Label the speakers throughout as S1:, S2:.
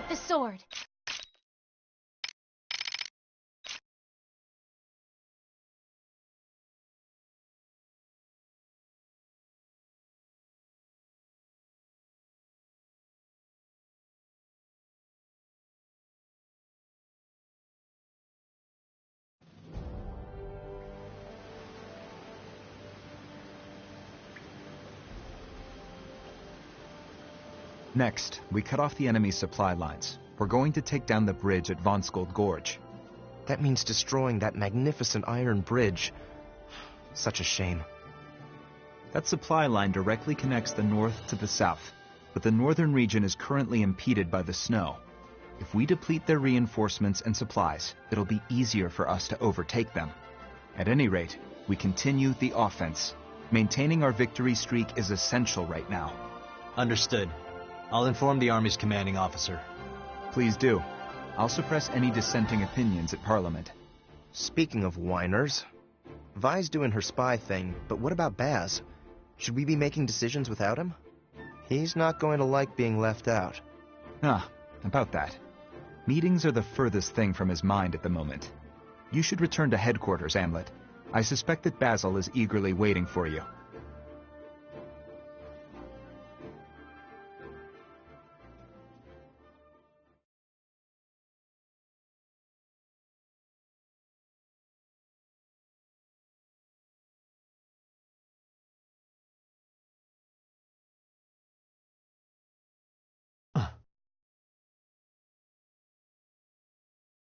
S1: with the sword.
S2: Next, we cut off the enemy's supply lines. We're going to take down the bridge at Vonskold Gorge.
S3: That means destroying that magnificent iron bridge. Such a shame.
S2: That supply line directly connects the north to the south, but the northern region is currently impeded by the snow. If we deplete their reinforcements and supplies, it'll be easier for us to overtake them. At any rate, we continue the offense. Maintaining our victory streak is essential right now.
S4: Understood. I'll inform the Army's commanding officer.
S2: Please do. I'll suppress any dissenting opinions at Parliament.
S3: Speaking of whiners, Vi's doing her spy thing, but what about Baz? Should we be making decisions without him? He's not going to like being left out.
S2: Ah, about that. Meetings are the furthest thing from his mind at the moment. You should return to headquarters, Amlet. I suspect that Basil is eagerly waiting for you.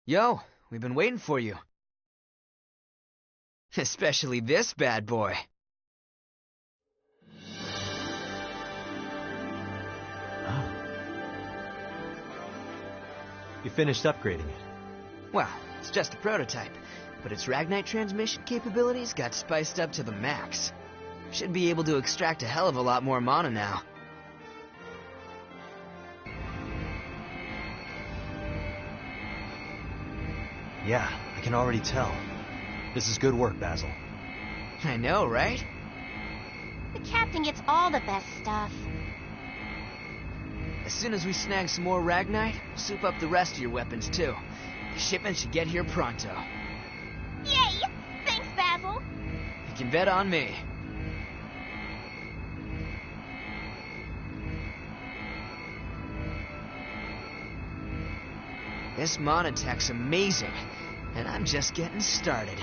S5: Yo, we've been waiting for you. Especially this bad boy.
S4: You finished upgrading it.
S5: Well, it's just a prototype, but its Ragnite transmission capabilities got spiced up to the max. Should be able to extract a hell of a lot more mana now.
S4: Yeah, I can already tell. This is good work, Basil.
S5: I know, right?
S1: The captain gets all the best stuff.
S5: As soon as we snag some more Ragnite, we'll soup up the rest of your weapons too. The shipment should get here pronto.
S1: Yay! Thanks, Basil.
S5: You can bet on me. This mana tech's amazing, and I'm just getting started.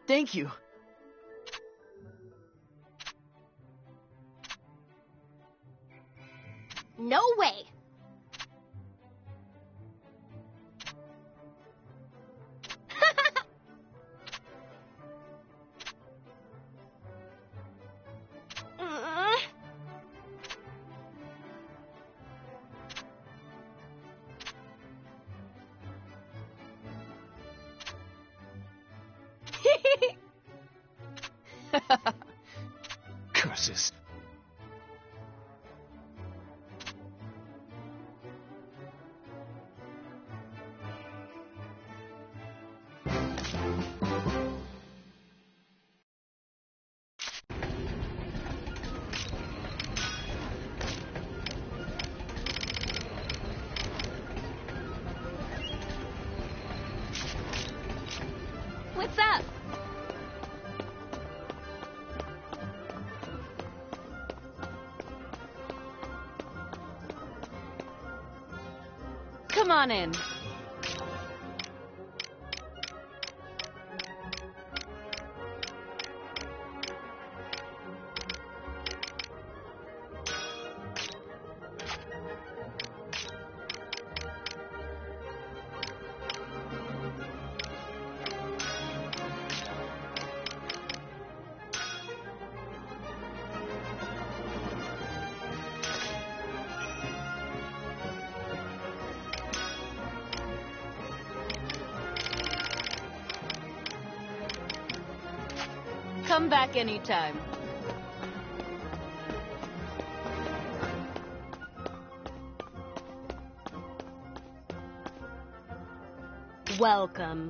S5: Thank you.
S1: No way.
S6: What's up? Come on in. Come back anytime. Welcome.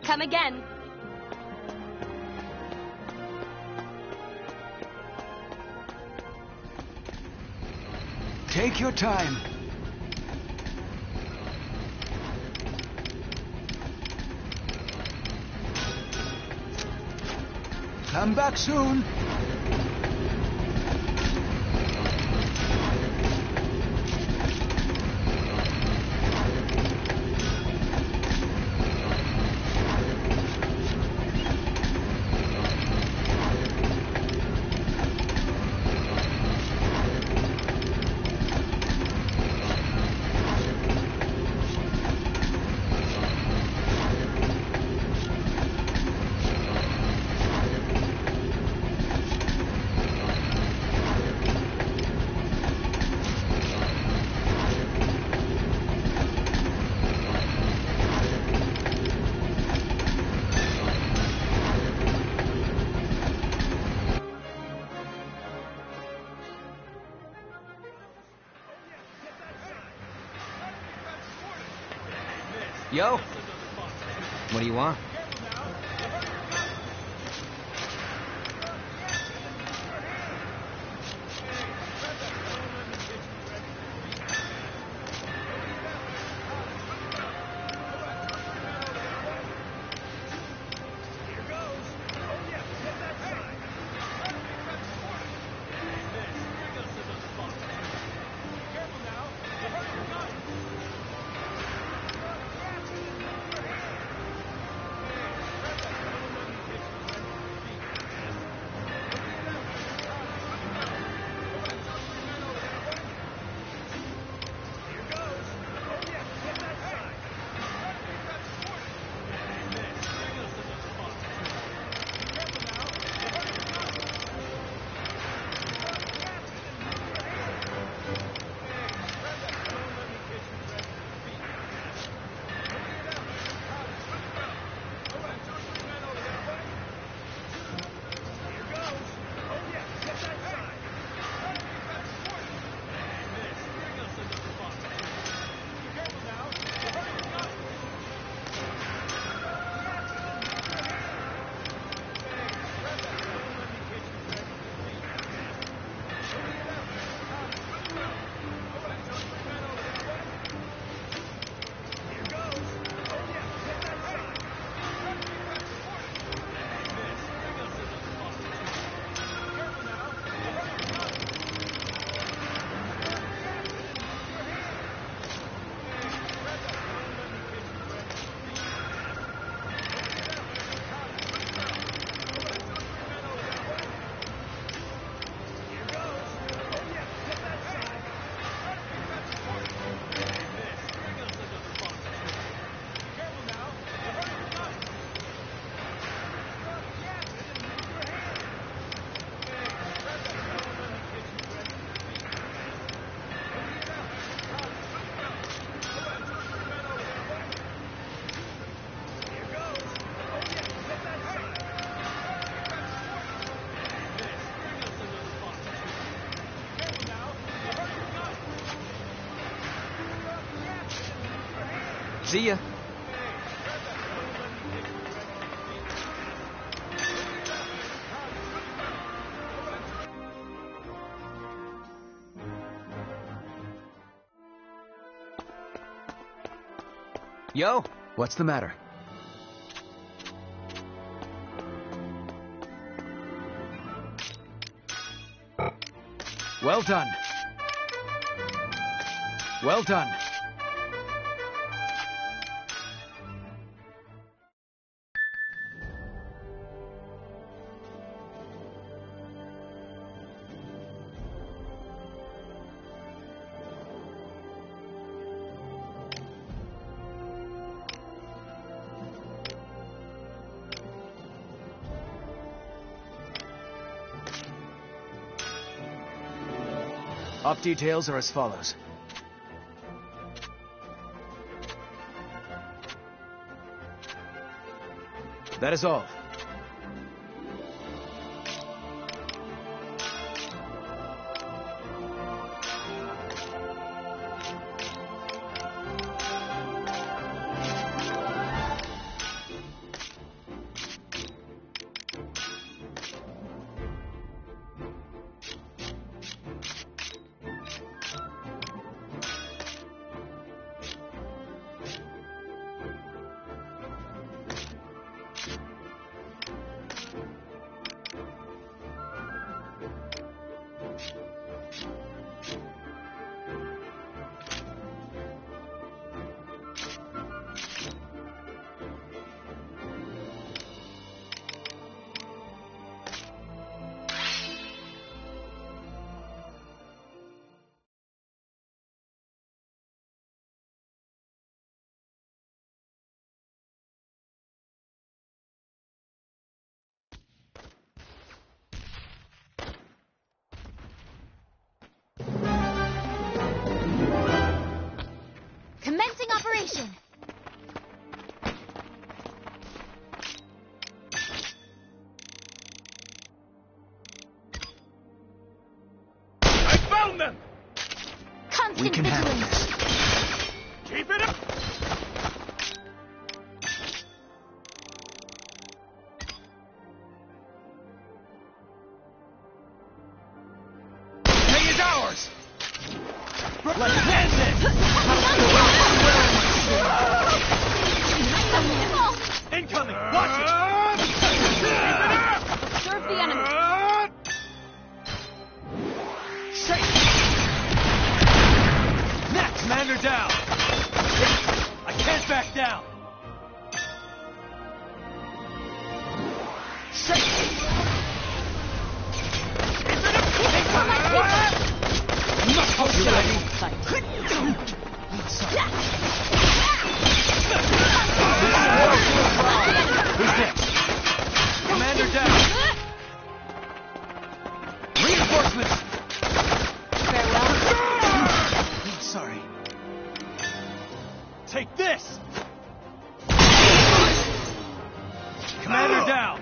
S6: Come again.
S7: Take your time. Come back soon.
S5: Yo, what do you want? See ya.
S4: Yo, what's the matter? Well done. Well done. Op details are as follows. That is all.
S1: Commencing operation.
S7: I found them!
S1: Constant
S4: We can handle
S1: vigilance.
S4: this.
S7: Keep it up! Pay is ours! Let's end this! Incoming! Watch it! Keep it up!
S6: Observe the enemy.
S7: Shake! Next, Commander down! I can't back down! Shake! Keep it up! Must hold you ready! Who's next? Commander down! Reinforcements!
S6: Farewell.
S7: Sorry. Take this! Commander down!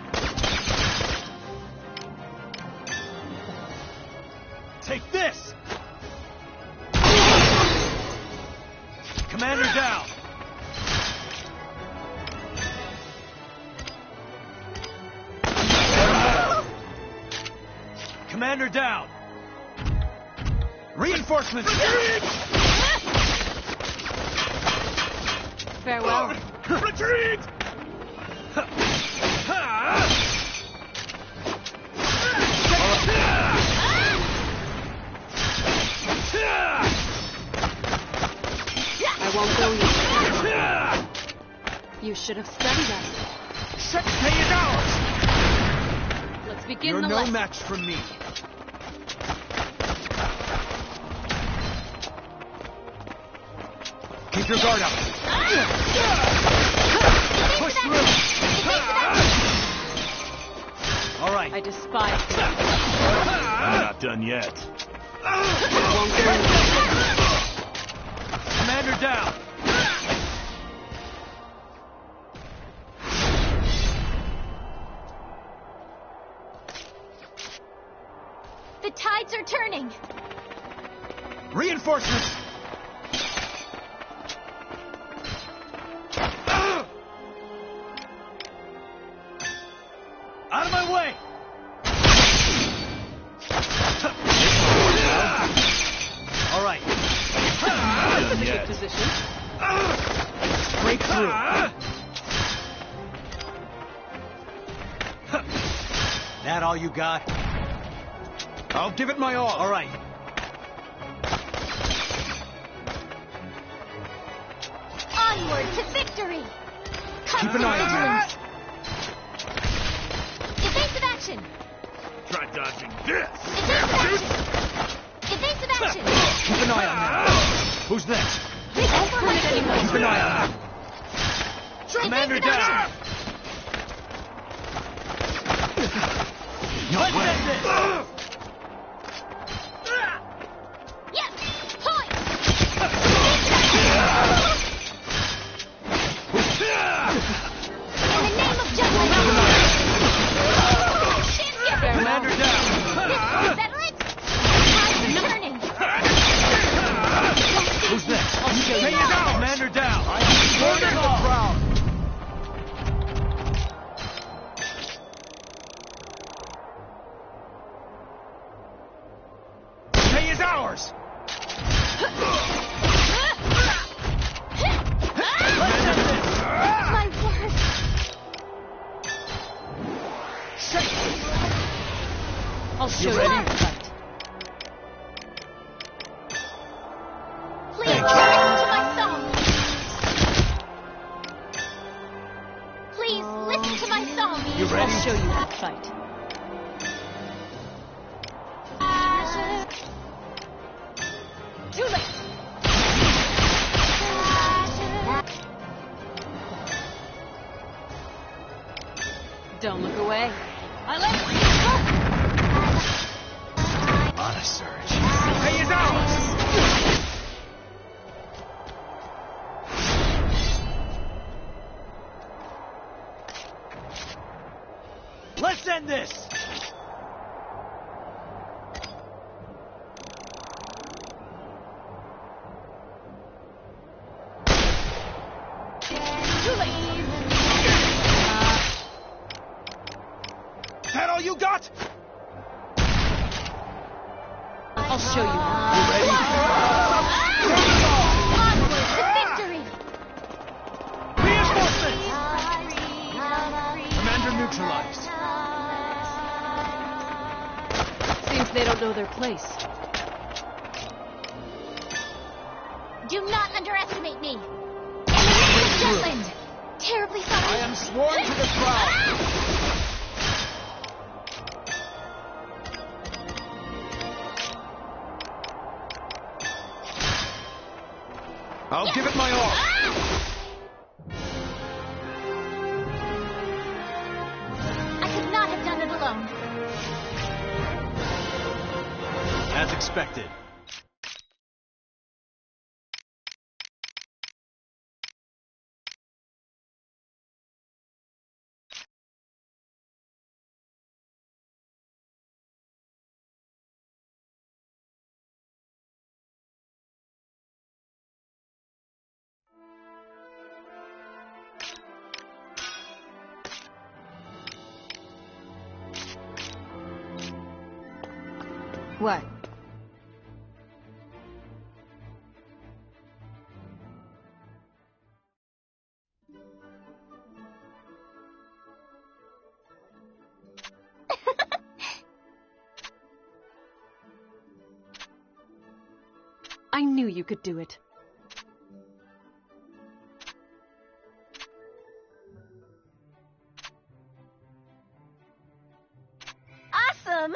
S7: Take this! Commander down! Commander down! Reinforcements!
S6: Farewell.
S7: Retreat!
S6: I won't go yet. You should have studied us.
S7: Set pay is ours!
S6: Let's begin
S7: You're
S6: the
S7: no
S6: lesson.
S7: match for me. Keep your guard up. Push through. All right.
S6: I despise you.
S7: I'm not done yet.
S6: I won't go yet.
S7: Commander down.
S1: The tides are turning.
S7: Reinforcements.
S6: through.
S7: That all you got?
S8: I'll give it my all.
S7: All right.
S1: Onward to victory!
S8: Keep an eye on him.
S1: Evasive action!
S7: Try dodging this.
S1: Evasive action!
S8: Keep an eye on him.
S7: Who's next?
S1: Keep
S8: Keep an eye on him.
S7: Commander down.
S8: No
S7: Let's
S8: way.
S7: end this.
S1: Yes! Point! In the name of justice! Champion!
S7: Commander down.
S1: Settle it! Tide's returning!
S7: Who's next?
S1: Take it down!
S7: Commander down.
S8: Murder the crowd. Day is ours.
S1: My word!
S6: I'll show you how to fight.
S1: Please listen to my song! Please listen to my song!
S8: You
S6: I'll
S8: ready?
S6: show you how to fight.
S1: Too late!
S6: Don't look away. I like
S8: On a surge. Day is ours.
S7: Let's end this.
S1: Too late!
S8: That all you got?
S6: I'll show you how.
S1: Onward to victory!
S8: Reinforcements! Commander neutralized.
S6: Seems they don't know their place.
S1: Do not underestimate me! In the name of Jutland! Terribly sorry!
S8: I am sworn to the crown. I'll give it my all.
S1: I could not have done it alone.
S7: As expected.
S6: What? I knew you could do it.
S1: Awesome!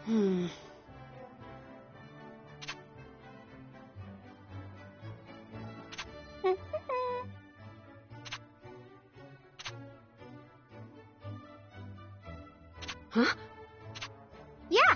S6: Hmm. Huh?
S1: Yeah!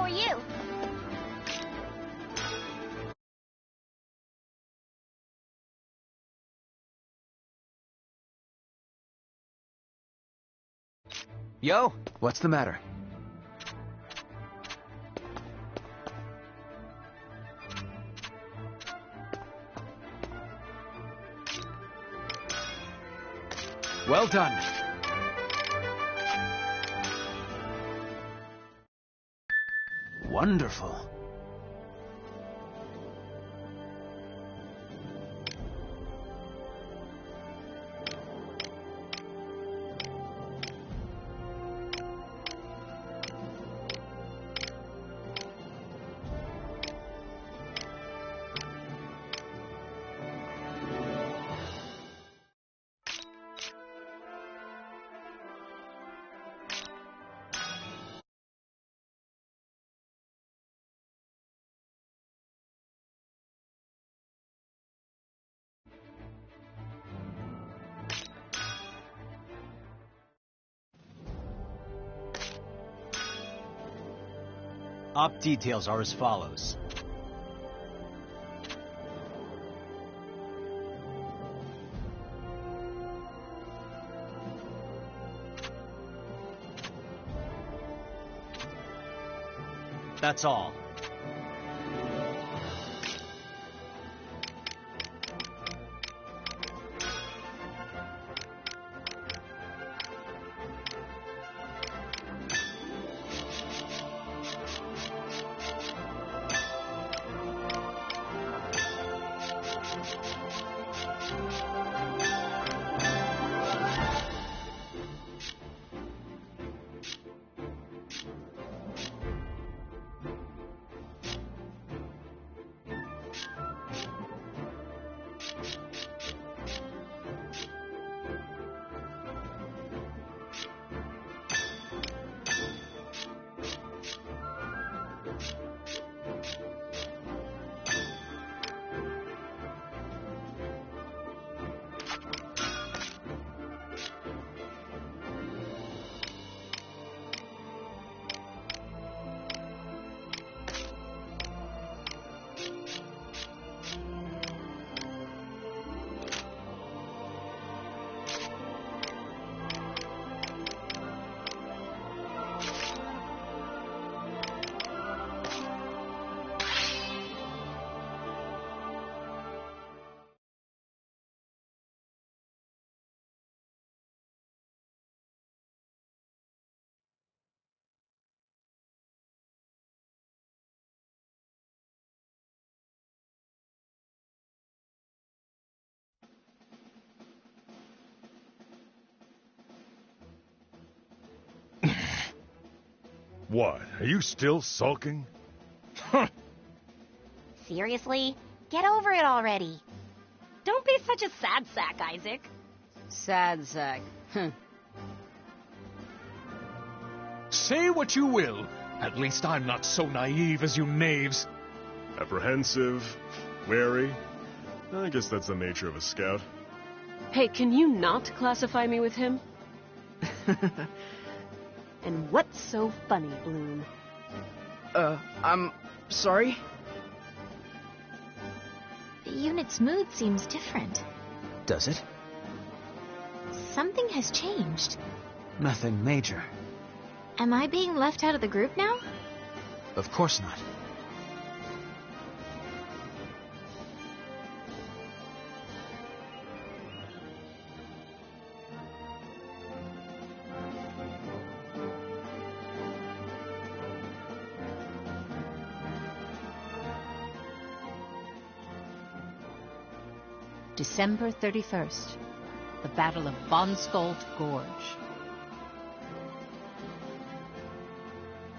S1: are you?
S2: Yo, what's the matter? Well done. Wonderful.
S4: Op details are as follows. That's all.
S9: What? Are you still sulking?
S1: Seriously? Get over it already. Don't be such a sad sack, Isaac.
S6: Sad sack.
S7: Say what you will. At least I'm not so naive as you knaves.
S9: Apprehensive, wary. I guess that's the nature of a scout.
S6: Hey, can you not classify me with him? And what's so funny, Bloom?
S5: I'm sorry?
S1: The unit's mood seems different.
S2: Does it?
S1: Something has changed.
S2: Nothing major.
S1: Am I being left out of the group now?
S2: Of course not.
S10: December 31st, the Battle of Bonskold Gorge.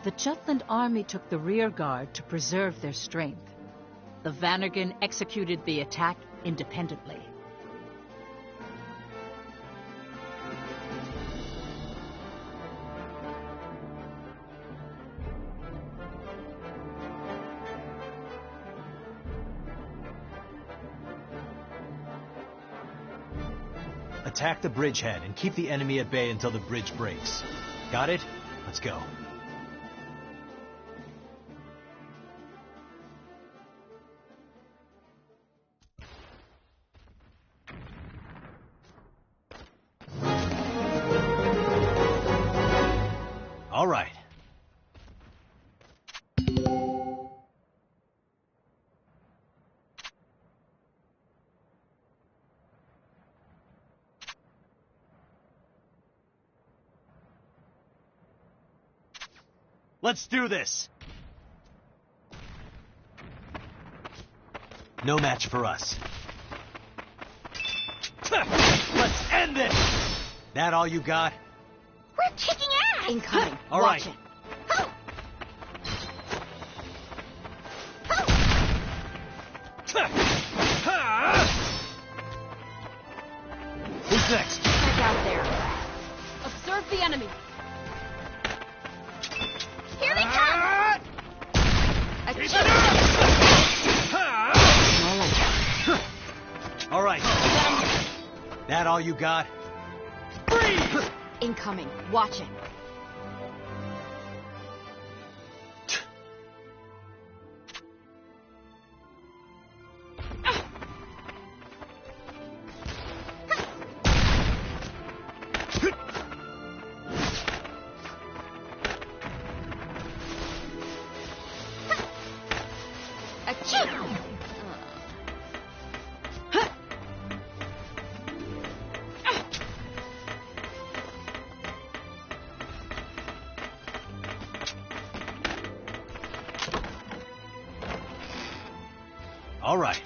S10: The Jutland army took the rear guard to preserve their strength. The Vannergan executed the attack independently.
S4: Attack the bridgehead and keep the enemy at bay until the bridge breaks. Got it? Let's go. Let's do this! No match for us. Let's end this! That all you got?
S1: We're kicking ass!
S6: Incoming.
S4: All
S6: Watch
S4: right.
S6: it.
S4: Who's next?
S6: Check out there. Observe the enemy.
S1: Here they come!
S4: All right. That all you got? Freeze!
S6: Incoming. Watch it.
S4: All right.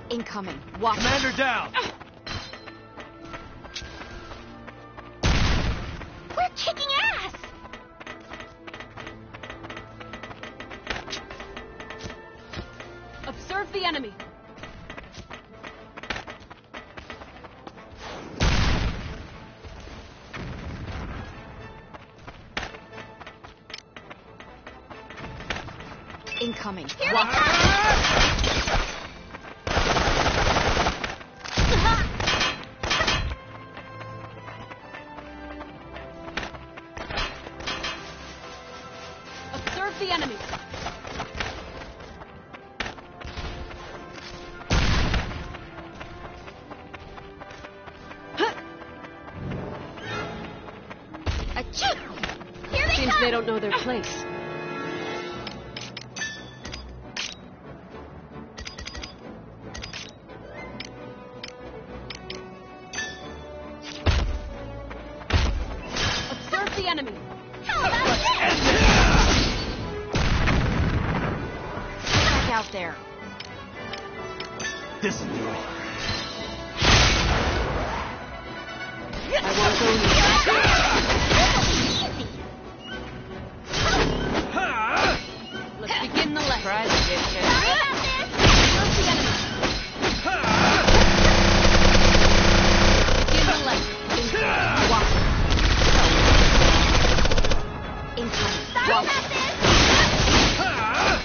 S6: Incoming. Watch it.
S4: Commander down!
S1: We're kicking ass!
S6: Observe the enemy. Incoming.
S1: Here
S6: Watch
S1: they
S6: it.
S1: come!
S6: Observe the enemy.
S1: Here they
S6: Seems
S1: come!
S6: they don't know their place. Observe the enemy.
S1: How about this?
S6: Check out there.
S4: This'll do it.
S6: I won't go near. Let's begin the lesson. Try to get
S1: Sorry about this!
S6: Observe the enemy. Begin the lesson. Incoming. Watch it. Incoming.
S1: Sorry
S6: Watch
S1: about
S6: it.
S1: this! How about this?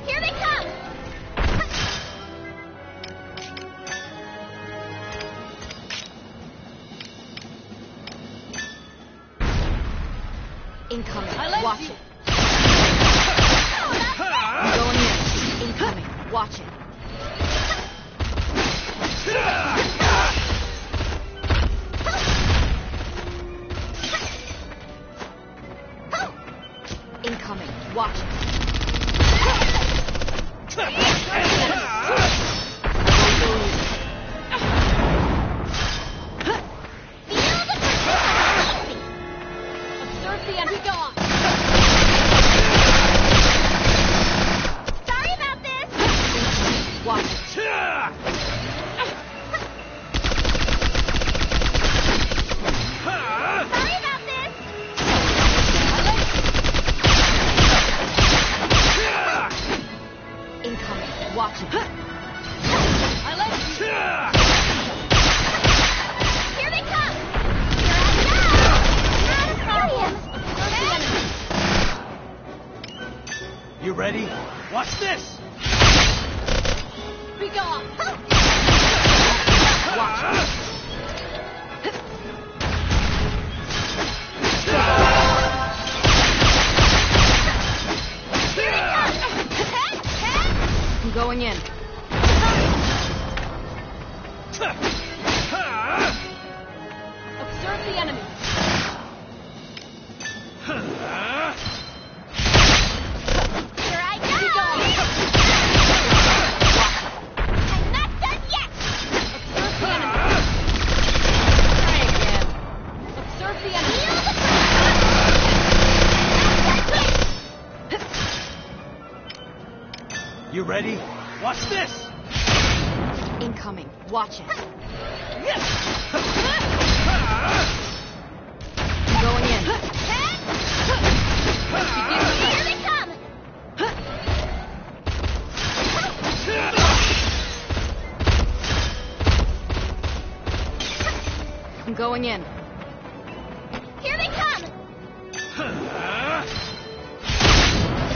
S1: Here they come!
S6: Incoming.
S10: I like
S6: Watch
S10: you.
S6: it.
S1: How about
S6: I'm going in. Incoming. Watch it. Incoming. Watch it.
S1: this?
S6: Observe the enemy. Go on.
S1: Sorry about this!
S6: Watch it.
S1: Sorry about this!
S6: Incoming. Watch it.
S10: I like you.
S1: Here they come! Here I go! Not a serious!
S4: You ready? Watch this!
S6: Be gone. I'm going in. Observe the enemy. incoming. Watch it. I'm going in.
S1: Here they come!
S6: I'm going in.
S1: Here they come!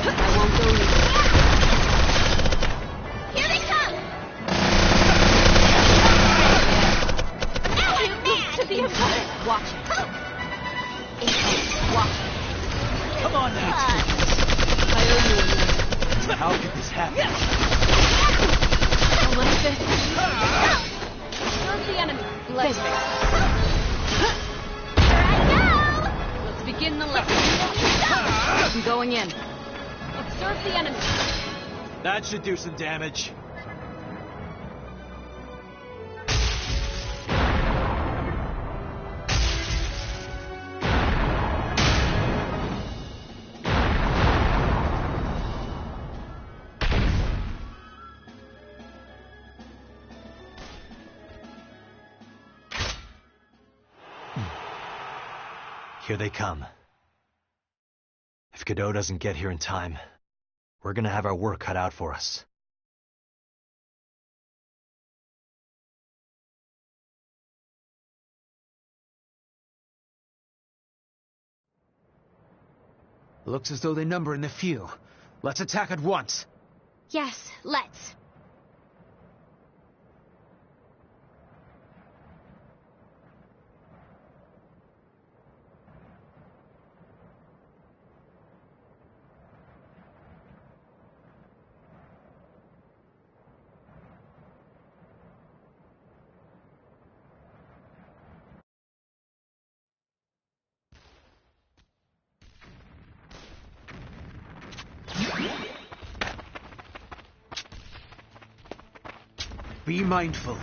S6: I won't go either.
S1: Here they come! Now I'm mad!
S6: To be a fight. Watch it. Watch it.
S4: Come on now.
S6: I owe you one.
S4: How could this happen?
S6: Oh, what's this? Serve the enemy. Let's Let's begin the lesson. I'm going in. Observe the enemy.
S4: That should do some damage. Here they come. If Godot doesn't get here in time, we're gonna have our work cut out for us.
S8: Looks as though they number in the few. Let's attack at once.
S1: Yes, let's.
S8: Be mindful.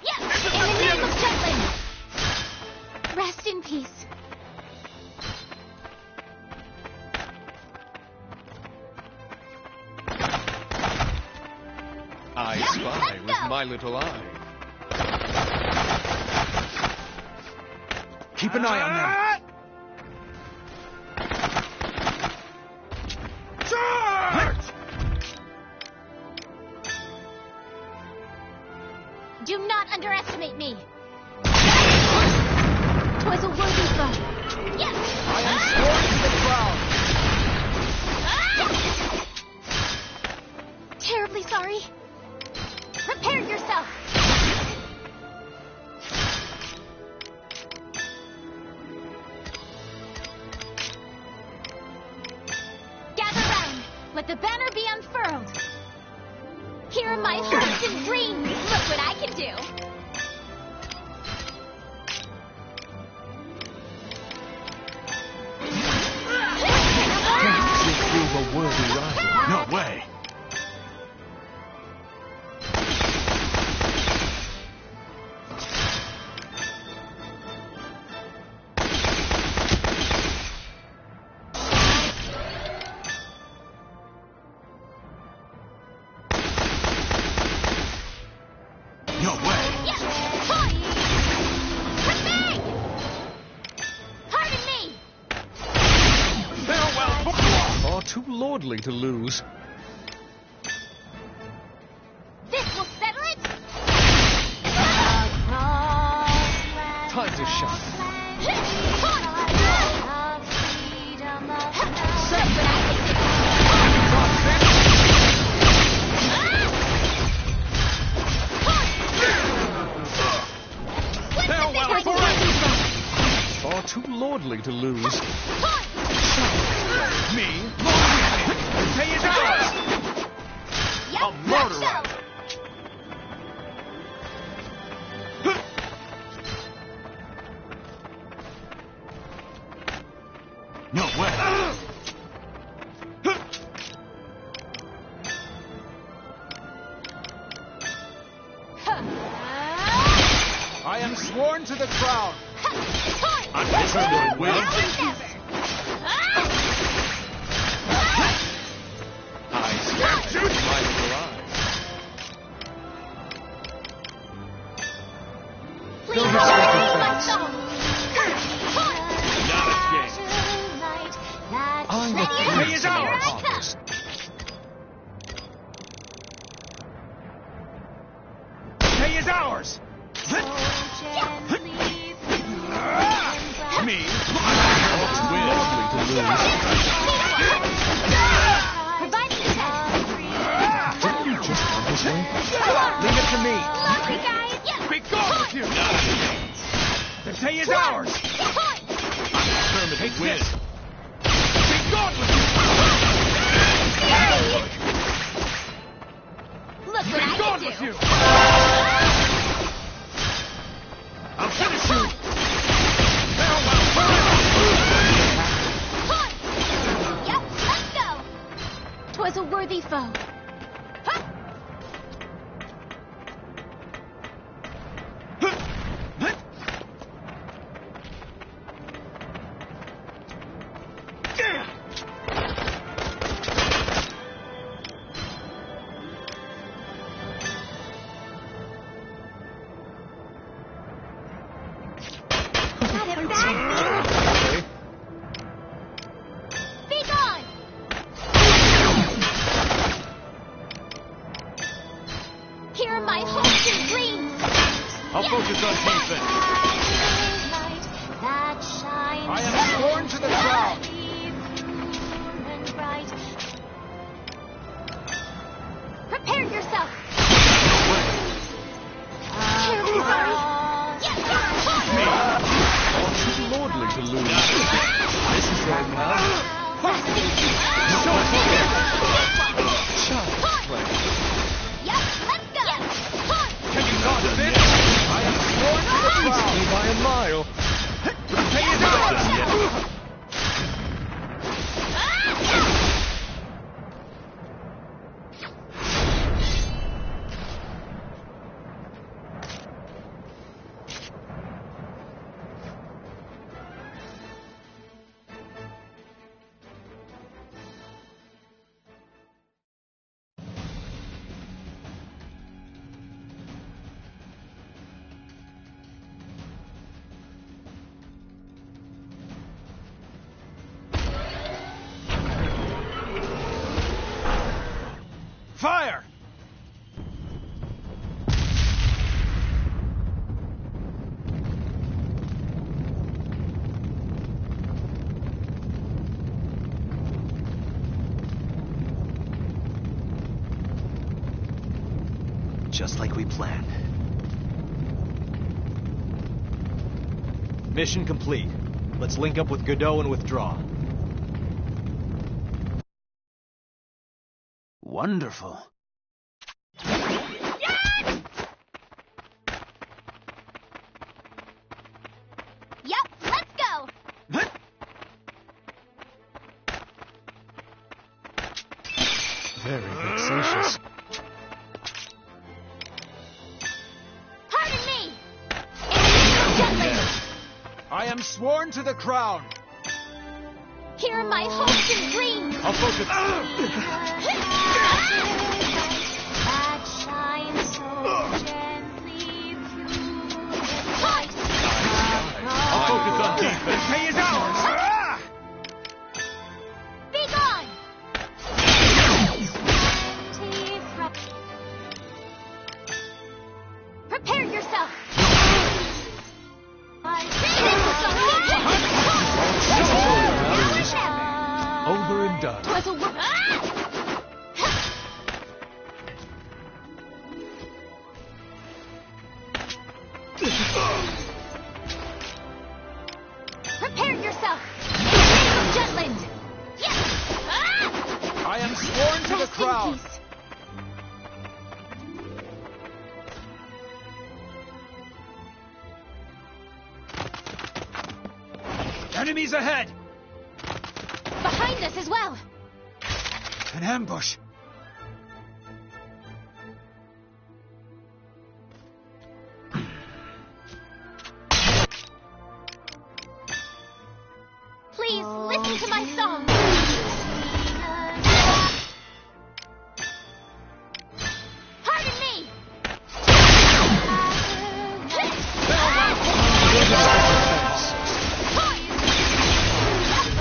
S1: Yes! In the name of Jutland! Rest in peace.
S7: I spy with my little eye.
S8: Keep an eye on them.
S1: Do not underestimate me. Twas a worthy foe. Yes!
S8: I am sworn to the crown.
S1: Terribly sorry. Prepare yourself. Gather round. Let the banner be unfurled. Here are my hopes and dreams. Look what I can do.
S8: Perhaps you'll prove a worthy rival.
S4: No way! No way!
S1: Yes! Point! Prepare! Pardon me!
S7: Farewell! Far too lordly to lose.
S1: This will settle it!
S7: Time to shine. Farewell forever! Far too lordly to lose. Me? Pay it out!
S1: Yep,
S7: A murderer!
S4: No way!
S8: I am sworn to the crown.
S7: I'm determined to win. ours! Me?
S1: Didn't you just run this way?
S7: Leave it to me!
S1: Lovely guys!
S7: Be gone with you! The day is ours! Take this! Be gone with you!
S1: Look what I
S7: Be gone
S1: can
S7: with
S1: do!
S7: you! I'll finish you!
S1: Yep, let's go! 'Twas a worthy foe. Be gone! Here are my hopes and dreams!
S7: I'll focus on defense. I am sworn to the crown!
S1: Prepare yourself! Terribly sorry! Yes,
S7: Too lordly to lose. This is going well.
S1: Yep, let's go!
S7: Can you not fit? I am sworn to the crown by a mile. The day is ours! Fire!
S4: Just like we planned. Mission complete. Let's link up with Godot and withdraw.
S8: Wonderful.
S1: Yep, let's go!
S8: Very vexatious.
S1: Pardon me! Gently!
S7: I am sworn to the crown.
S1: Here are my hopes and dreams!
S7: I'll focus. I'll focus on defense. The day is ours.
S1: Be gone! Prepare yourself!
S8: Over and done.
S1: Was a Prepare yourself! Jutland! Yes!
S7: I am sworn to the
S1: Rest in
S7: crown.
S1: peace.
S7: Enemies ahead.
S1: Behind us as well!
S7: An ambush.
S1: Please, listen to my song! Pardon me!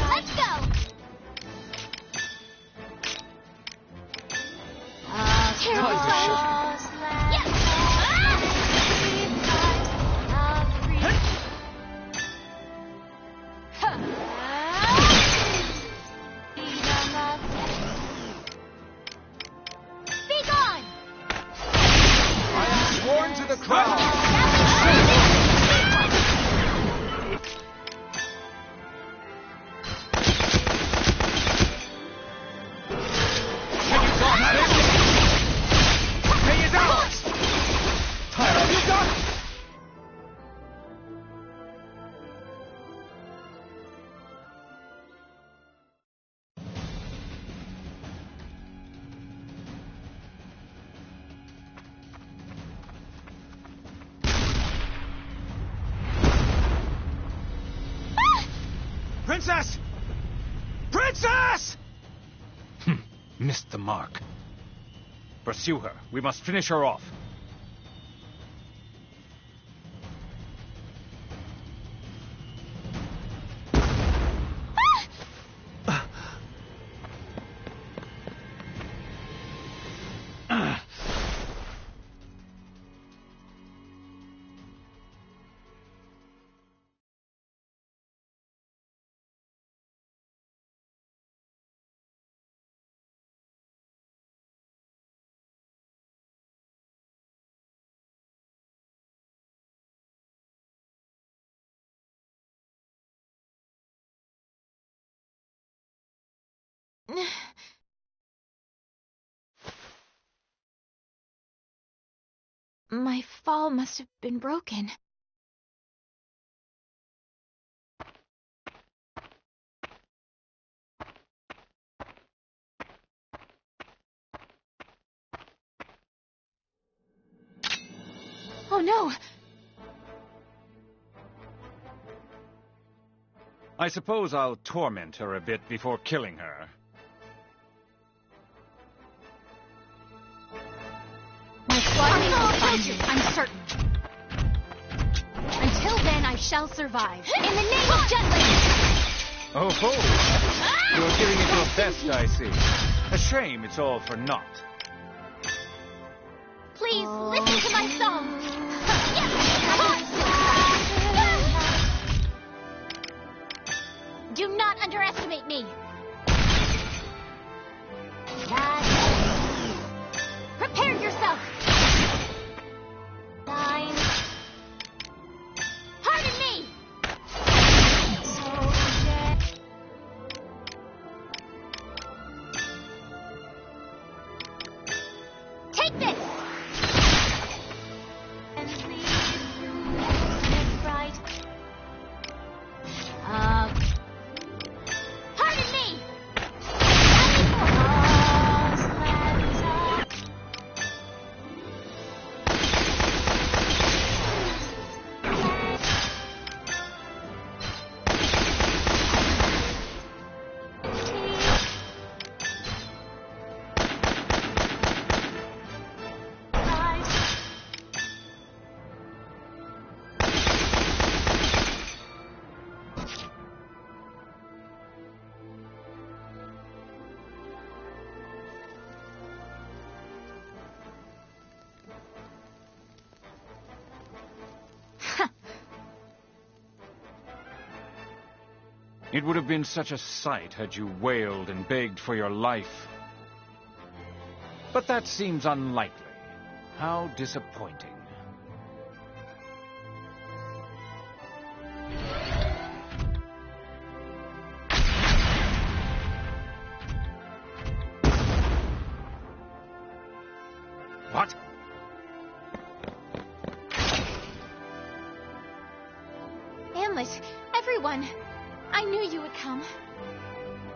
S1: Let's go!
S8: Princess! Princess! Missed the mark. Pursue her. We must finish her off.
S1: My fall must have been broken. Oh no!
S8: I suppose I'll torment her a bit before killing her.
S1: My squad mate will find you, I'm certain. Until then, I shall survive. In the name of justice!
S8: Oh ho! You're giving it your best, I see. A shame it's all for naught.
S1: Please, listen to my song. Do not underestimate me. Prepare yourself. Pardon me. Take this. Pardon me.
S8: It would have been such a sight had you wailed and begged for your life. But that seems unlikely. How disappointing. What?
S1: Hamlet, everyone. I knew you would come.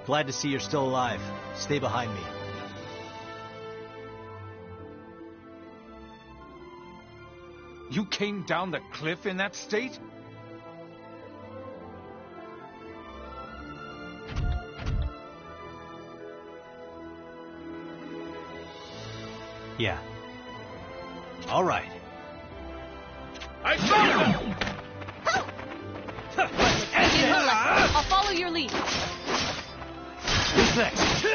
S4: Glad to see you're still alive. Stay behind me.
S8: You came down the cliff in that state?
S4: Yeah. All right.
S7: I found them!
S6: I'll follow your lead.
S4: Who's next?
S6: Check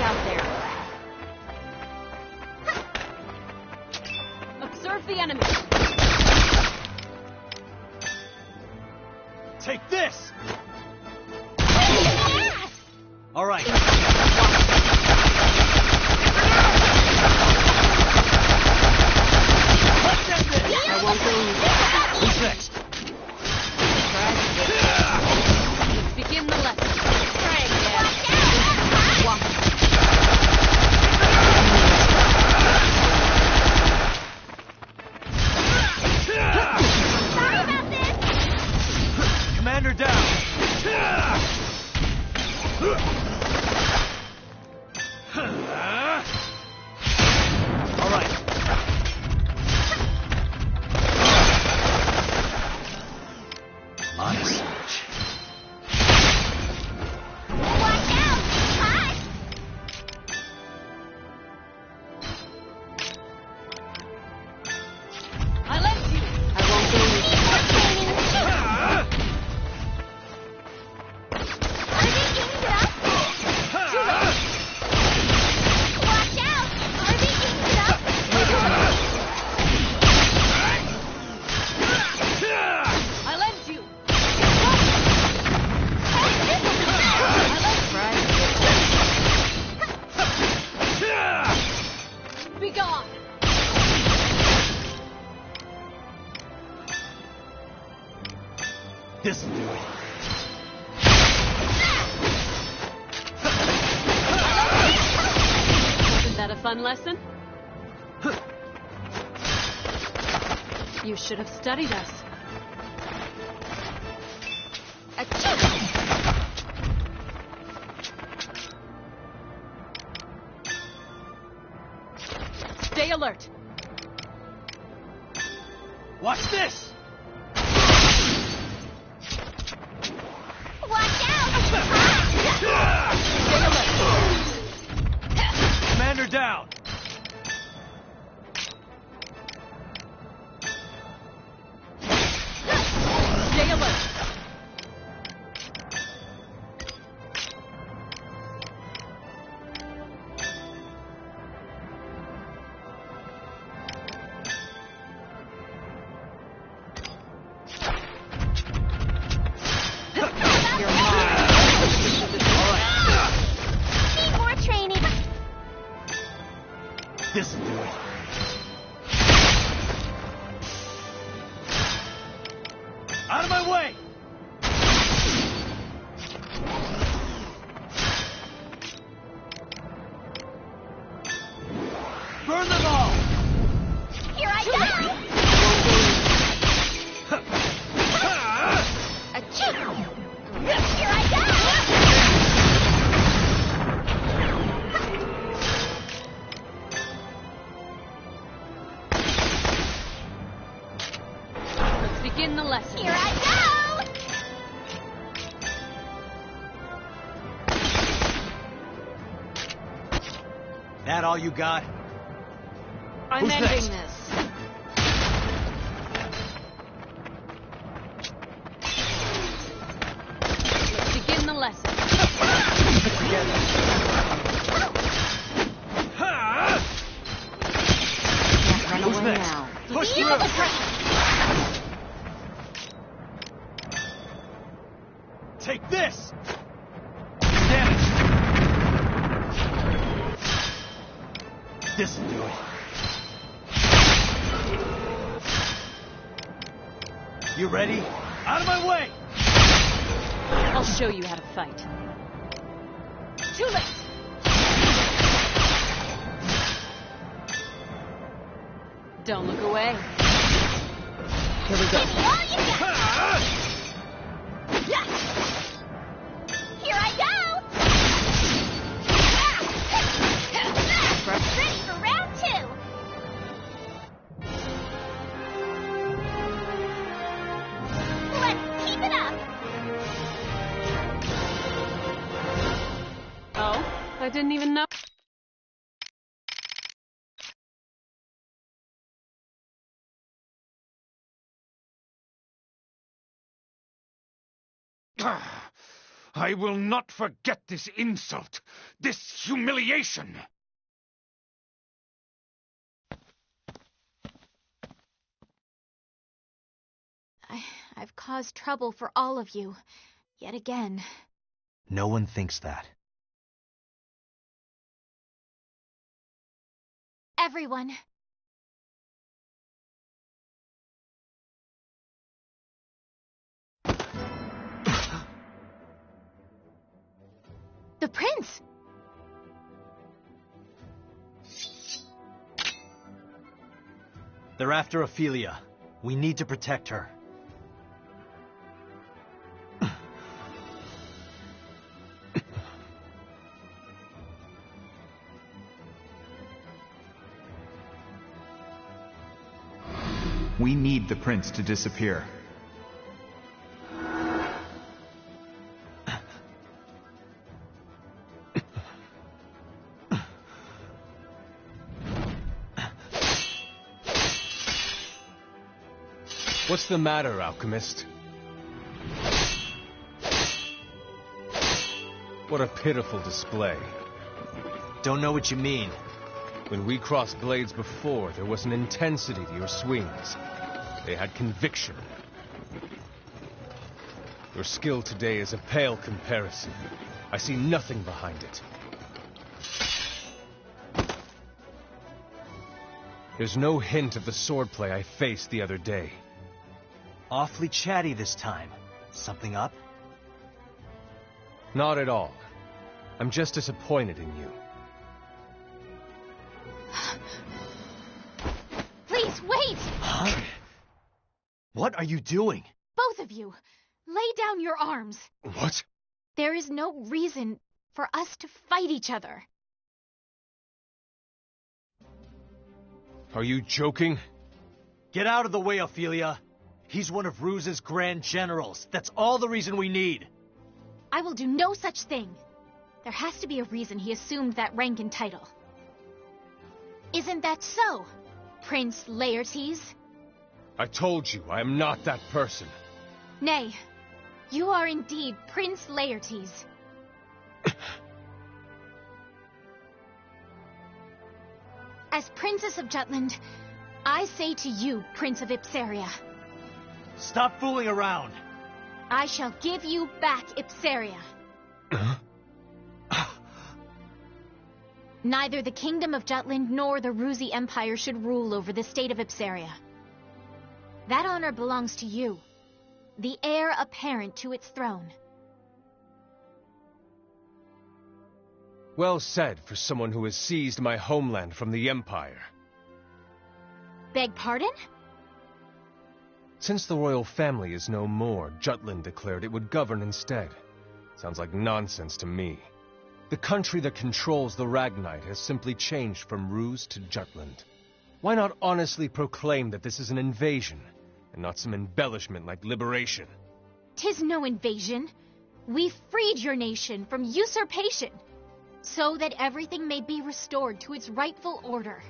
S6: out there. Observe the enemy.
S4: Take this!
S1: Yes!
S4: All right.
S6: I won't go easy.
S4: Who's next?
S6: Let's begin the lesson. Walk.
S1: Sorry about this!
S4: Commander down! All right.
S6: fun lesson? You should have studied us. Stay alert.
S7: Watch this!
S1: Watch out!
S6: Stay alert.
S7: Commander down!
S6: Stay alert.
S1: Need more training.
S7: This'll do it. Out of my way! Burn them all!
S1: Here I go! Achoo! Here I go!
S6: Let's begin the lesson.
S1: Here I go!
S4: That all you got?
S6: I'm
S7: Who's
S6: ending
S7: next?
S6: this. Let's begin the lesson. Can't run
S7: Who's
S6: away
S7: next?
S6: now.
S7: Push
S1: Feel
S7: through!
S1: the pressure.
S7: Take this! Damn it! This'll do it. You ready? Out of my way!
S6: I'll show you how to fight.
S1: Too late.
S6: Don't look away.
S1: Here we go. Give me all you got. Here I go. Ready for round 2. Let's keep it up.
S6: Oh, I didn't even know.
S8: I will not forget this insult, this humiliation.
S1: I've caused trouble for all of you, yet again.
S4: No one thinks that.
S1: Everyone. The prince!
S4: They're after Ophelia. We need to protect her.
S2: We need the prince to disappear.
S7: What's the matter, Alchemist? What a pitiful display.
S4: Don't know what you mean.
S7: When we crossed blades before, there was an intensity to your swings. They had conviction. Your skill today is a pale comparison. I see nothing behind it. There's no hint of the swordplay I faced the other day.
S4: Awfully chatty this time. Something up?
S7: Not at all. I'm just disappointed in you.
S1: Please, wait!
S4: Huh? What are you doing?
S1: Both of you, lay down your arms.
S7: What?
S1: There is no reason for us to fight each other.
S7: Are you joking?
S4: Get out of the way, Ophelia. He's one of Ruse's grand generals. That's all the reason we need.
S1: I will do no such thing. There has to be a reason he assumed that rank and title. Isn't that so, Prince Laertes?
S7: I told you, I am not that person.
S1: Nay, you are indeed Prince Laertes. As Princess of Jutland, I say to you, Prince of Ipsaria,
S4: Stop fooling around.
S1: I shall give you back Ipsaria. Neither the Kingdom of Jutland nor the Rusi Empire should rule over the state of Ipsaria. That honor belongs to you, the heir apparent to its throne.
S7: Well said for someone who has seized my homeland from the Empire.
S1: Beg pardon?
S7: Since the royal family is no more, Jutland declared it would govern instead. Sounds like nonsense to me. The country that controls the Ragnite has simply changed from Ruse to Jutland. Why not honestly proclaim that this is an invasion, and not some embellishment like liberation?
S1: 'Tis no invasion. We freed your nation from usurpation, so that everything may be restored to its rightful order.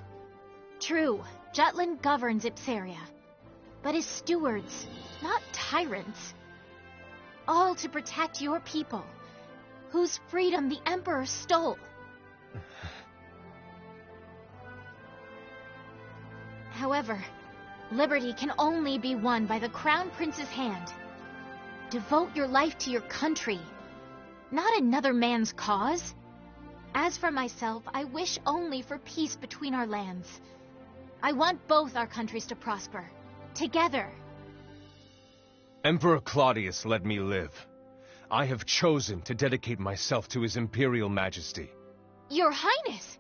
S1: True, Jutland governs Ipsaria, but as stewards, not tyrants. All to protect your people, whose freedom the Emperor stole. However, liberty can only be won by the Crown Prince's hand. Devote your life to your country, not another man's cause. As for myself, I wish only for peace between our lands. I want both our countries to prosper, together.
S7: Emperor Claudius let me live. I have chosen to dedicate myself to his Imperial Majesty.
S1: Your Highness!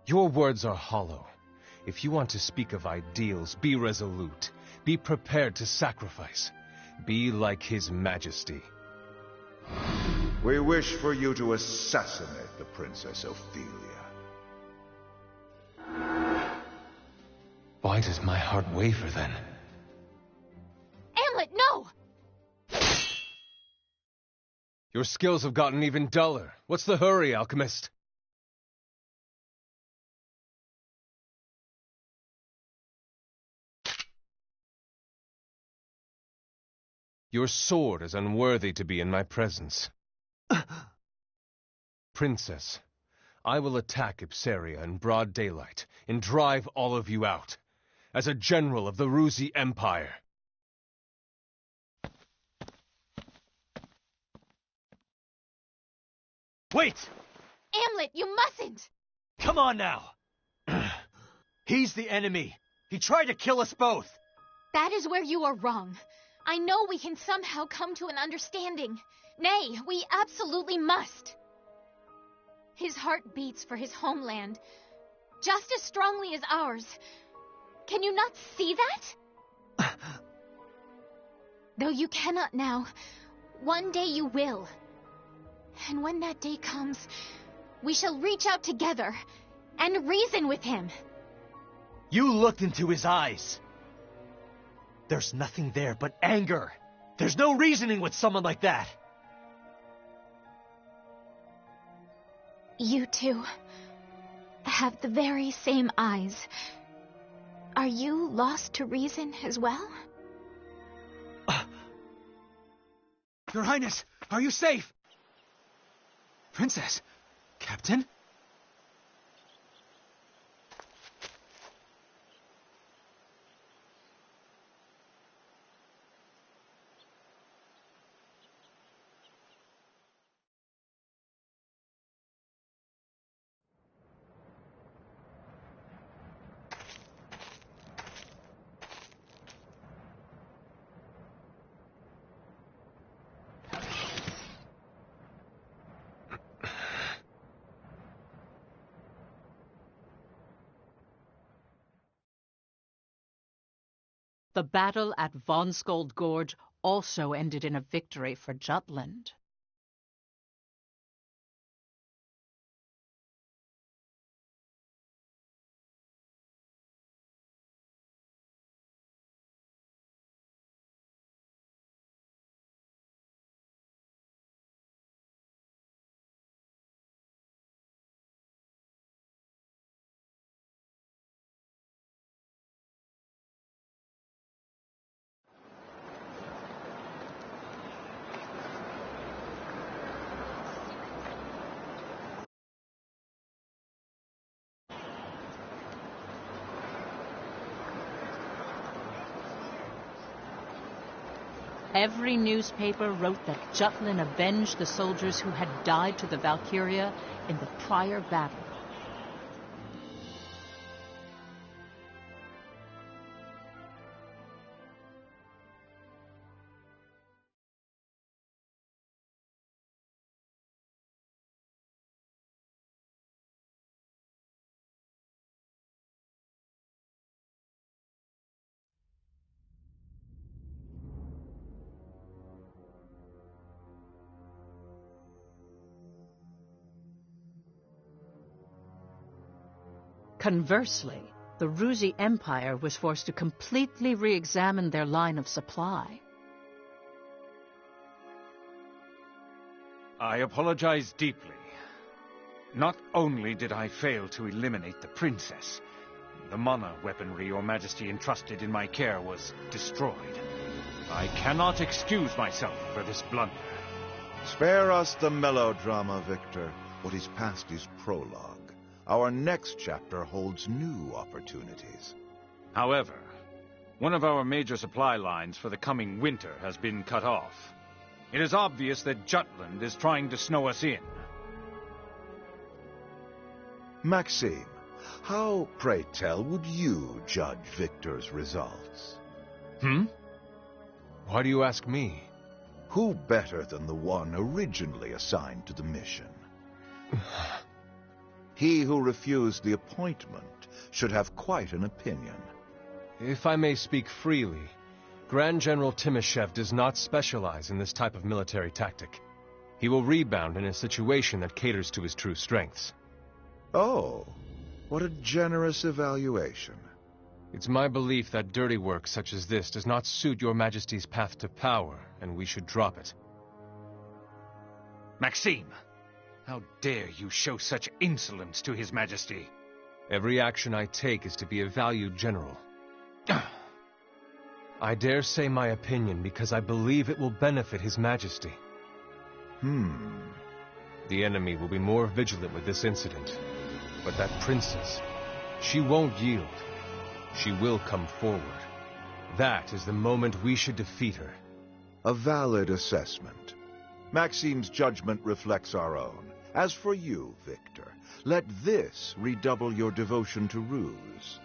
S7: Your words are hollow. If you want to speak of ideals, be resolute. Be prepared to sacrifice. Be like His Majesty.
S11: We wish for you to assassinate the Princess Ophelia.
S7: Why does my heart waver then?
S1: Hamlet, no!
S7: Your skills have gotten even duller. What's the hurry, alchemist? Your sword is unworthy to be in my presence. Princess, I will attack Ipsaria in broad daylight and drive all of you out, as a general of the Rusi Empire.
S4: Wait!
S1: Hamlet, you mustn't!
S4: Come on now! He's the enemy. He tried to kill us both.
S1: That is where you are wrong. I know we can somehow come to an understanding. Nay, we absolutely must. His heart beats for his homeland, just as strongly as ours. Can you not see that? Though you cannot now, one day you will. And when that day comes, we shall reach out together and reason with him.
S4: You looked into his eyes. There's nothing there but anger. There's no reasoning with someone like that.
S1: You two have the very same eyes. Are you lost to reason as well?
S2: Your Highness, are you safe? Princess? Captain?
S10: The battle at Von Skold Gorge also ended in a victory for Jutland. Every newspaper wrote that Jutland avenged the soldiers who had died to the Valkyria in the prior battle. Conversely, the Ruzi Empire was forced to completely re-examine their line of supply.
S8: I apologize deeply. Not only did I fail to eliminate the princess, the mana weaponry Your Majesty entrusted in my care was destroyed. I cannot excuse myself for this blunder.
S11: Spare us the melodrama, Victor. What is past is prologue. Our next chapter holds new opportunities.
S8: However, one of our major supply lines for the coming winter has been cut off. It is obvious that Jutland is trying to snow us in.
S11: Maxime, how, pray tell, would you judge Victor's results?
S7: Why do you ask me?
S11: Who better than the one originally assigned to the mission? He who refused the appointment should have quite an opinion.
S7: If I may speak freely, Grand General Timoshev does not specialize in this type of military tactic. He will rebound in a situation that caters to his true strengths.
S11: Oh, what a generous evaluation.
S7: It's my belief that dirty work such as this does not suit Your Majesty's path to power, and we should drop it.
S8: Maxime! How dare you show such insolence to His Majesty?
S7: Every action I take is to be a valued general. I dare say my opinion because I believe it will benefit His Majesty. The enemy will be more vigilant with this incident. But that princess, she won't yield. She will come forward. That is the moment we should defeat her.
S11: A valid assessment. Maxime's judgment reflects our own. As for you, Victor, let this redouble your devotion to Ruse.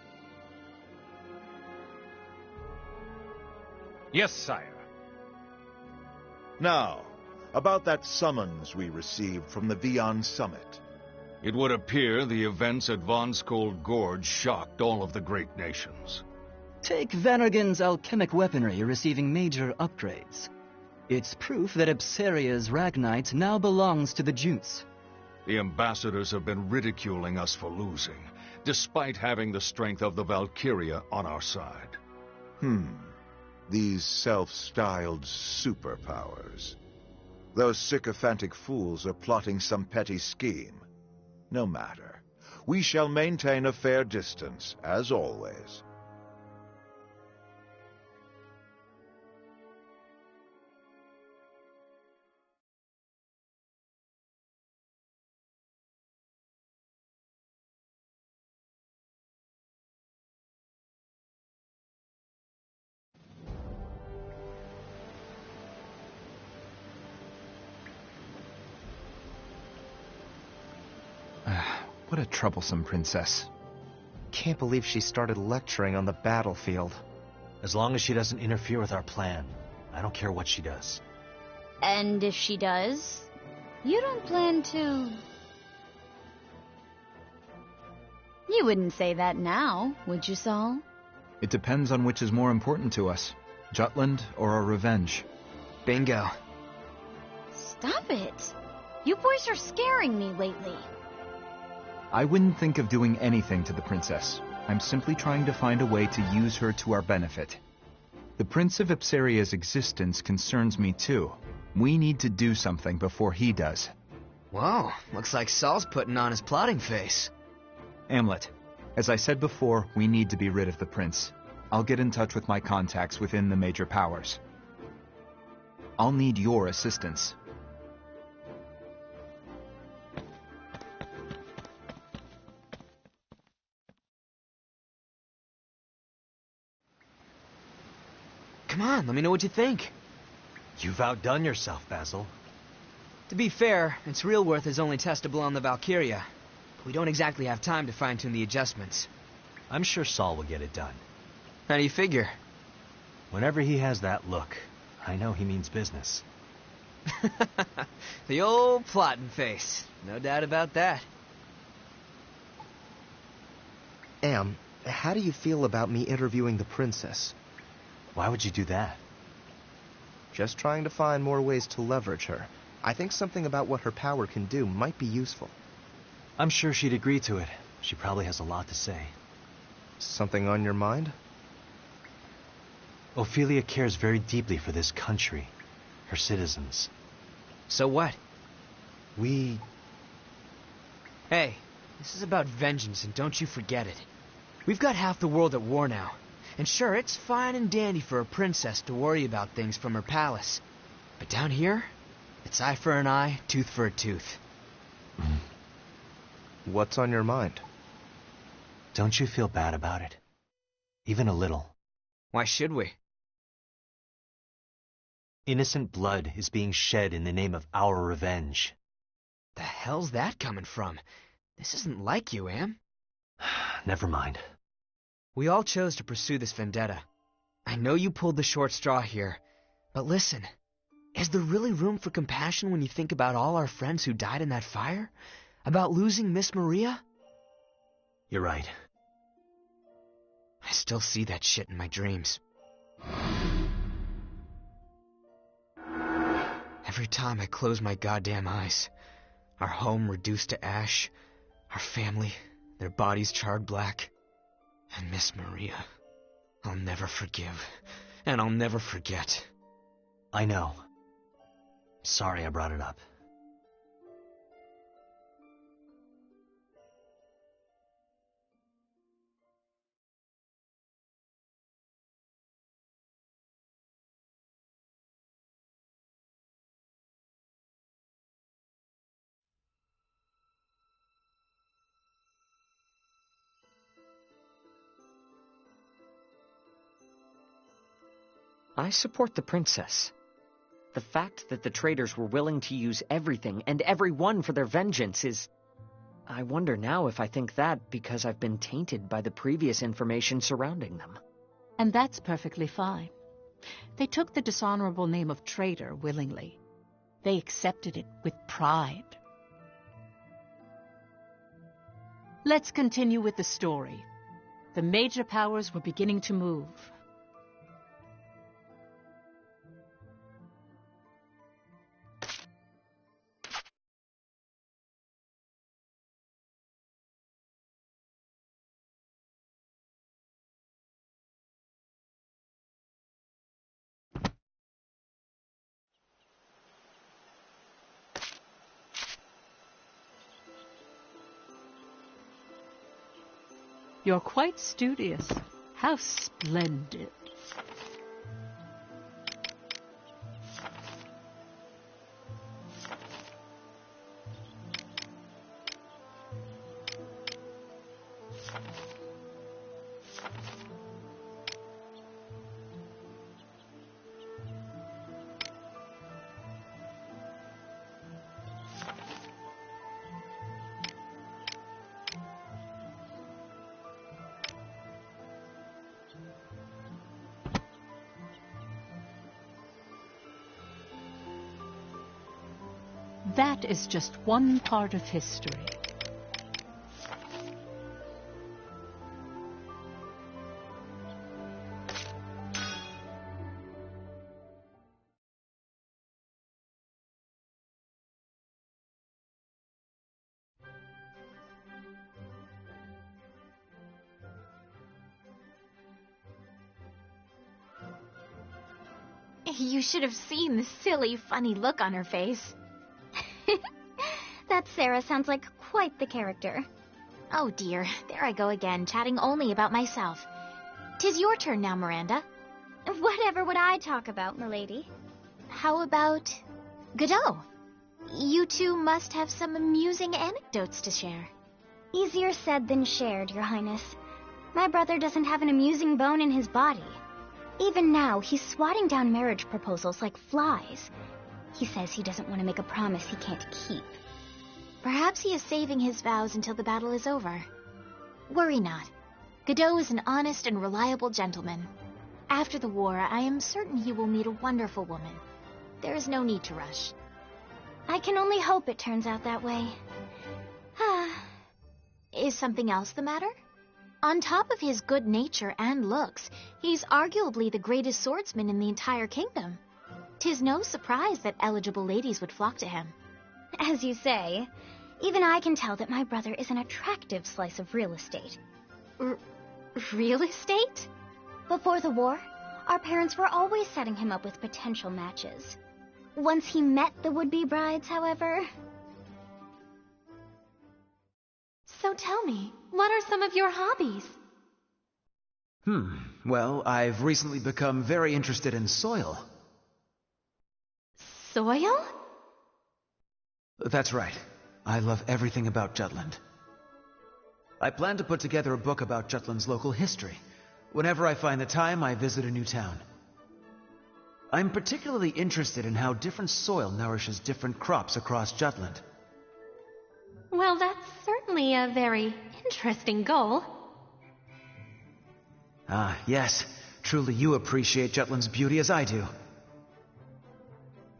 S8: Yes, sire.
S11: Now, about that summons we received from the Vion Summit.
S12: It would appear the events at Von Skold Gorge shocked all of the great nations.
S13: Take Vanagan's alchemic weaponry receiving major upgrades. It's proof that Ipseria's Ragnite now belongs to the Juice.
S12: The ambassadors have been ridiculing us for losing, despite having the strength of the Valkyria on our side.
S11: These self-styled superpowers. Those sycophantic fools are plotting some petty scheme. No matter. We shall maintain a fair distance, as always.
S2: What a troublesome princess.
S3: Can't believe she started lecturing on the battlefield.
S4: As long as she doesn't interfere with our plan, I don't care what she does.
S14: And if she does, you don't plan to... You wouldn't say that now, would you, Saul?
S2: It depends on which is more important to us, Jutland or our revenge.
S5: Bingo.
S14: Stop it. You boys are scaring me lately.
S2: I wouldn't think of doing anything to the princess. I'm simply trying to find a way to use her to our benefit. The Prince of Ipseria's existence concerns me too. We need to do something before he does.
S5: Whoa, looks like Saul's putting on his plotting face.
S2: Amlet, as I said before, we need to be rid of the prince. I'll get in touch with my contacts within the major powers. I'll need your assistance.
S5: Come on, let me know what you think.
S4: You've outdone yourself, Basil.
S5: To be fair, its real worth is only testable on the Valkyria. But we don't exactly have time to fine-tune the adjustments.
S4: I'm sure Saul will get it done.
S5: How do you figure?
S4: Whenever he has that look, I know he means business.
S5: The old plotting face. No doubt about that.
S3: Am, how do you feel about me interviewing the princess?
S4: Why would you do that?
S3: Just trying to find more ways to leverage her. I think something about what her power can do might be useful.
S4: I'm sure she'd agree to it. She probably has a lot to say.
S3: Something on your mind?
S4: Ophelia cares very deeply for this country, her citizens.
S5: So what?
S4: We...
S5: Hey, this is about vengeance, and don't you forget it. We've got half the world at war now. And sure, it's fine and dandy for a princess to worry about things from her palace. But down here, it's eye for an eye, tooth for a tooth.
S3: What's on your mind?
S4: Don't you feel bad about it? Even a little.
S5: Why should we?
S4: Innocent blood is being shed in the name of our revenge.
S5: The hell's that coming from? This isn't like you, Am.
S4: Never mind.
S5: We all chose to pursue this vendetta. I know you pulled the short straw here, but listen, is there really room for compassion when you think about all our friends who died in that fire? About losing Miss Maria?
S4: You're right.
S5: I still see that shit in my dreams. Every time I close my goddamn eyes, our home reduced to ash, our family, their bodies charred black. And Miss Maria, I'll never forgive, and I'll never forget.
S4: I know. Sorry I brought it up.
S15: I support the princess. The fact that the traitors were willing to use everything and everyone for their vengeance is... I wonder now if I think that because I've been tainted by the previous information surrounding them.
S10: And that's perfectly fine. They took the dishonorable name of traitor willingly. They accepted it with pride. Let's continue with the story. The major powers were beginning to move. You're quite studious. How splendid. That is just one part of history.
S1: You should have seen the silly, funny look on her face.
S14: That Sarah sounds like quite the character.
S1: Oh dear, there I go again, chatting only about myself. 'Tis your turn now, Miranda.
S14: Whatever would I talk about, milady?
S1: How about Godot? You two must have some amusing anecdotes to share.
S14: Easier said than shared, Your Highness. My brother doesn't have an amusing bone in his body. Even now, he's swatting down marriage proposals like flies. He says he doesn't want to make a promise he can't keep.
S1: Perhaps he is saving his vows until the battle is over. Worry not. Godot is an honest and reliable gentleman. After the war, I am certain he will meet a wonderful woman. There is no need to rush.
S14: I can only hope it turns out that way.
S1: Is something else the matter? On top of his good nature and looks, he's arguably the greatest swordsman in the entire kingdom. 'Tis no surprise that eligible ladies would flock to him.
S14: As you say, even I can tell that my brother is an attractive slice of real estate.
S1: Real estate?
S14: Before the war, our parents were always setting him up with potential matches. Once he met the would-be brides, however...
S1: So tell me, what are some of your hobbies?
S5: Well, I've recently become very interested in soil.
S1: Soil?
S5: That's right. I love everything about Jutland. I plan to put together a book about Jutland's local history. Whenever I find the time, I visit a new town. I'm particularly interested in how different soil nourishes different crops across Jutland.
S1: Well, that's certainly a very interesting goal.
S5: Ah, yes. Truly you appreciate Jutland's beauty as I do.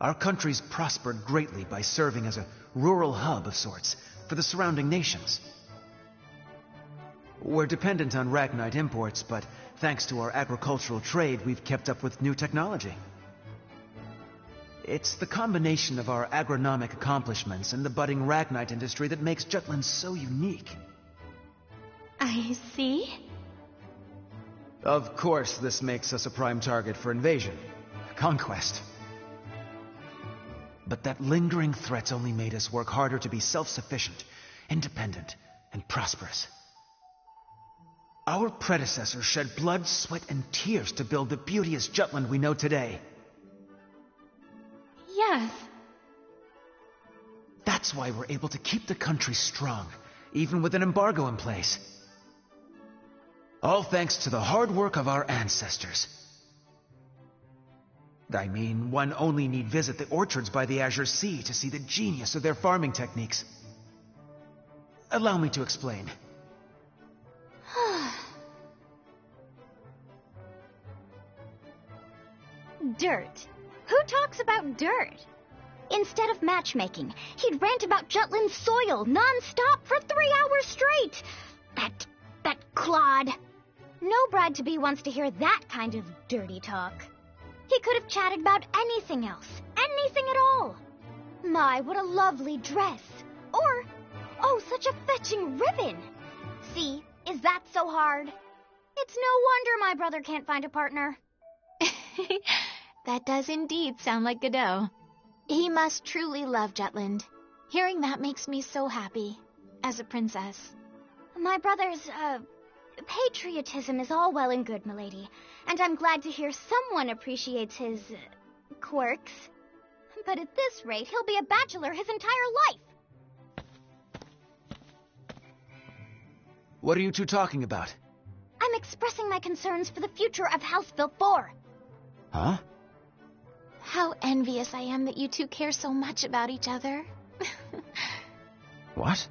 S5: Our country's prospered greatly by serving as a rural hub of sorts for the surrounding nations. We're dependent on Ragnite imports, but thanks to our agricultural trade, we've kept up with new technology. It's the combination of our agronomic accomplishments and the budding Ragnite industry that makes Jutland so unique.
S1: I see.
S5: Of course, this makes us a prime target for invasion, conquest. But that lingering threat's only made us work harder to be self-sufficient, independent, and prosperous. Our predecessors shed blood, sweat, and tears to build the beauteous Jutland we know today.
S1: Yes.
S5: That's why we're able to keep the country strong, even with an embargo in place. All thanks to the hard work of our ancestors. I mean, one only need visit the orchards by the Azure Sea to see the genius of their farming techniques. Allow me to explain.
S14: Dirt. Who talks about dirt? Instead of matchmaking, he'd rant about Jutland's soil non-stop for 3 hours straight. That clod. No bride-to-be wants to hear that kind of dirty talk. He could have chatted about anything else. Anything at all. My, what a lovely dress. Or, oh, such a fetching ribbon. See, is that so hard? It's no wonder my brother can't find a partner.
S1: That does indeed sound like Godot. He must truly love Jutland. Hearing that makes me so happy, as a princess.
S14: My brother's, patriotism is all well and good, milady, and I'm glad to hear someone appreciates his, quirks. But at this rate, he'll be a bachelor his entire life.
S5: What are you two talking about?
S14: I'm expressing my concerns for the future of House Valkyria.
S5: Huh?
S1: How envious I am that you two care so much about each other.
S5: What?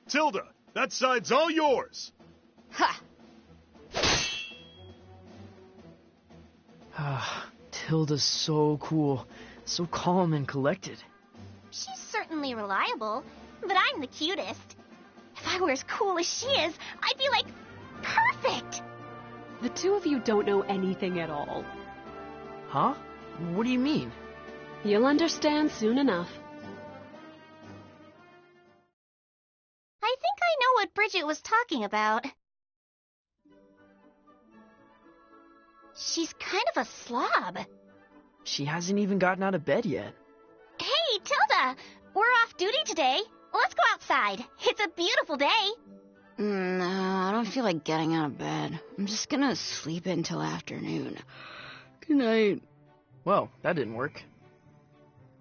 S9: Tilda, that side's all yours.
S1: Ha!
S5: Tilda's so cool. So calm and collected.
S14: She's certainly reliable, but I'm the cutest. If I were as cool as she is, I'd be like, perfect!
S16: The two of you don't know anything at all.
S5: Huh? What do you mean?
S16: You'll understand soon enough.
S14: I think I know what Bridget was talking about. She's kind of a slob.
S5: She hasn't even gotten out of bed yet.
S14: Hey, Tilda! We're off duty today. Let's go outside. It's a beautiful day.
S6: No, I don't feel like getting out of bed. I'm just gonna sleep until afternoon. Good night.
S5: Well, that didn't work.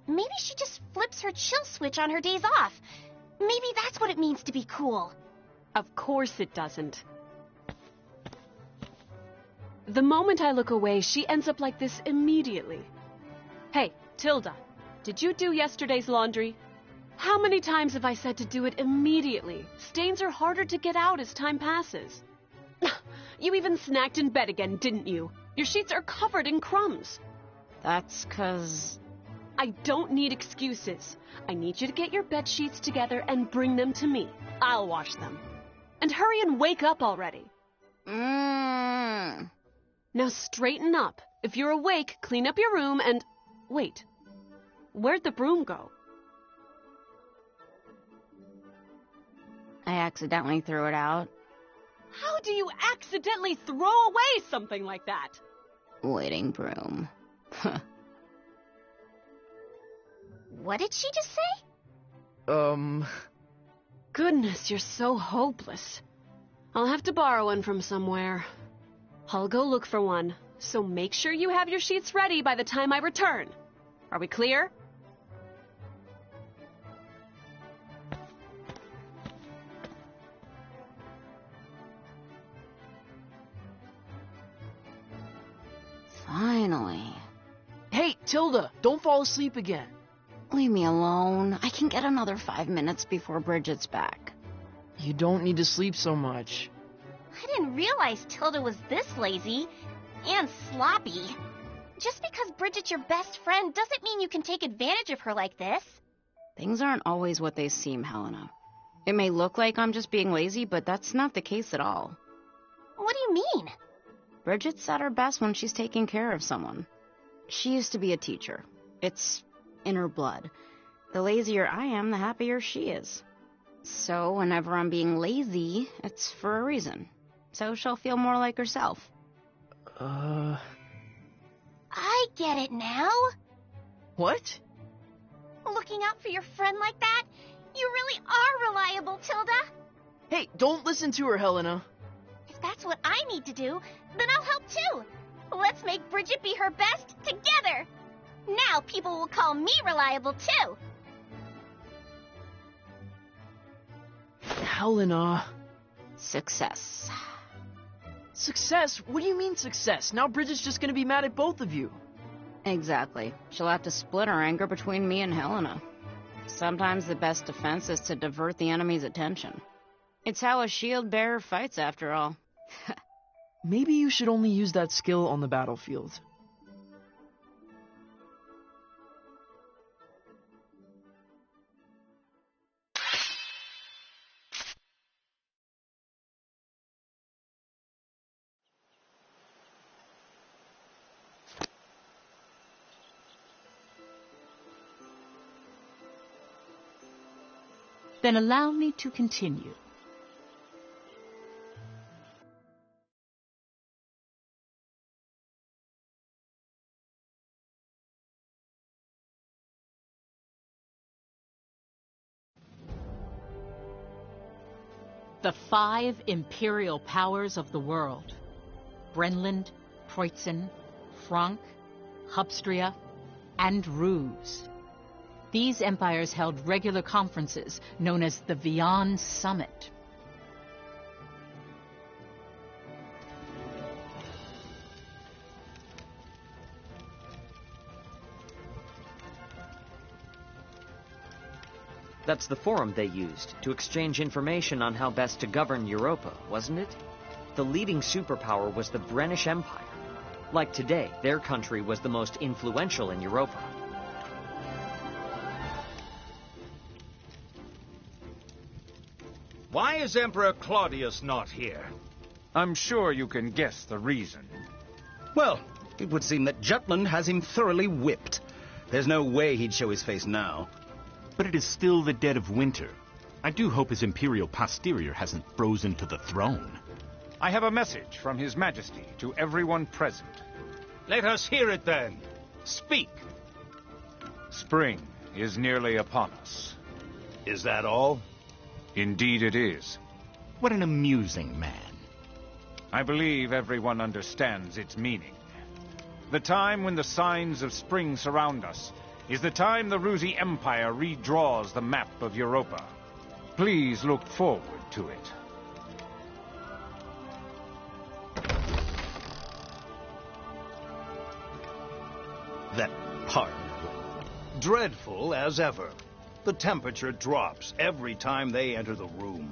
S14: Maybe she just flips her chill switch on her days off. Maybe that's what it means to be cool.
S16: Of course it doesn't. The moment I look away, she ends up like this immediately. Hey, Tilda, did you do yesterday's laundry? How many times have I said to do it immediately? Stains are harder to get out as time passes. You even snacked in bed again, didn't you? Your sheets are covered in crumbs.
S6: That's 'cause...
S16: I don't need excuses. I need you to get your bed sheets together and bring them to me. I'll wash them. And hurry and wake up already. Now straighten up. If you're awake, clean up your room and... Wait. Where'd the broom go?
S6: I accidentally threw it out.
S16: How do you accidentally throw away something like that?
S6: Waiting broom.
S14: What did she just say?
S16: Goodness, you're so hopeless. I'll have to borrow one from somewhere. I'll go look for one, so make sure you have your sheets ready by the time I return. Are we clear?
S6: Finally.
S5: Hey, Tilda, don't fall asleep again.
S6: Leave me alone. I can get another 5 minutes before Bridget's back.
S5: You don't need to sleep so much.
S14: I didn't realize Tilda was this lazy and sloppy. Just because Bridget's your best friend doesn't mean you can take advantage of her like this.
S6: Things aren't always what they seem, Helena. It may look like I'm just being lazy, but that's not the case at all.
S14: What do you mean?
S6: Bridget's at her best when she's taking care of someone. She used to be a teacher. It's in her blood. The lazier I am, the happier she is. So whenever I'm being lazy, it's for a reason. So she'll feel more like herself.
S14: I get it now.
S5: What?
S14: Looking out for your friend like that? You really are reliable, Tilda.
S5: Hey, don't listen to her, Helena.
S14: If that's what I need to do, then I'll help too. Let's make Bridget be her best together. Now people will call me reliable too.
S5: Helena.
S6: Success.
S5: Success? What do you mean success? Now Bridget's just gonna be mad at both of you.
S6: Exactly. She'll have to split her anger between me and Helena. Sometimes the best defense is to divert the enemy's attention. It's how a shield bearer fights, after all.
S5: Maybe you should only use that skill on the battlefield.
S10: Then allow me to continue. The 5 imperial powers of the world: Brenland, Preutzen, Frank, Hubstria, and Ruse. These empires held regular conferences known as the Vian Summit.
S15: That's the forum they used to exchange information on how best to govern Europa, wasn't it? The leading superpower was the Brennish Empire. Like today, their country was the most influential in Europa.
S12: Why is Emperor Claudius not here?
S8: I'm sure you can guess the reason.
S17: Well, it would seem that Jutland has him thoroughly whipped. There's no way he'd show his face now.
S18: But it is still the dead of winter. I do hope his imperial posterior hasn't frozen to the throne.
S8: I have a message from His Majesty to everyone present.
S12: Let us hear it then. Speak.
S8: Spring is nearly upon us.
S12: Is that all?
S8: Indeed it is.
S18: What an amusing man.
S8: I believe everyone understands its meaning. The time when the signs of spring surround us is the time the Ruzi Empire redraws the map of Europa. Please look forward to it.
S17: That part. Dreadful as ever. The temperature drops every time they enter the room.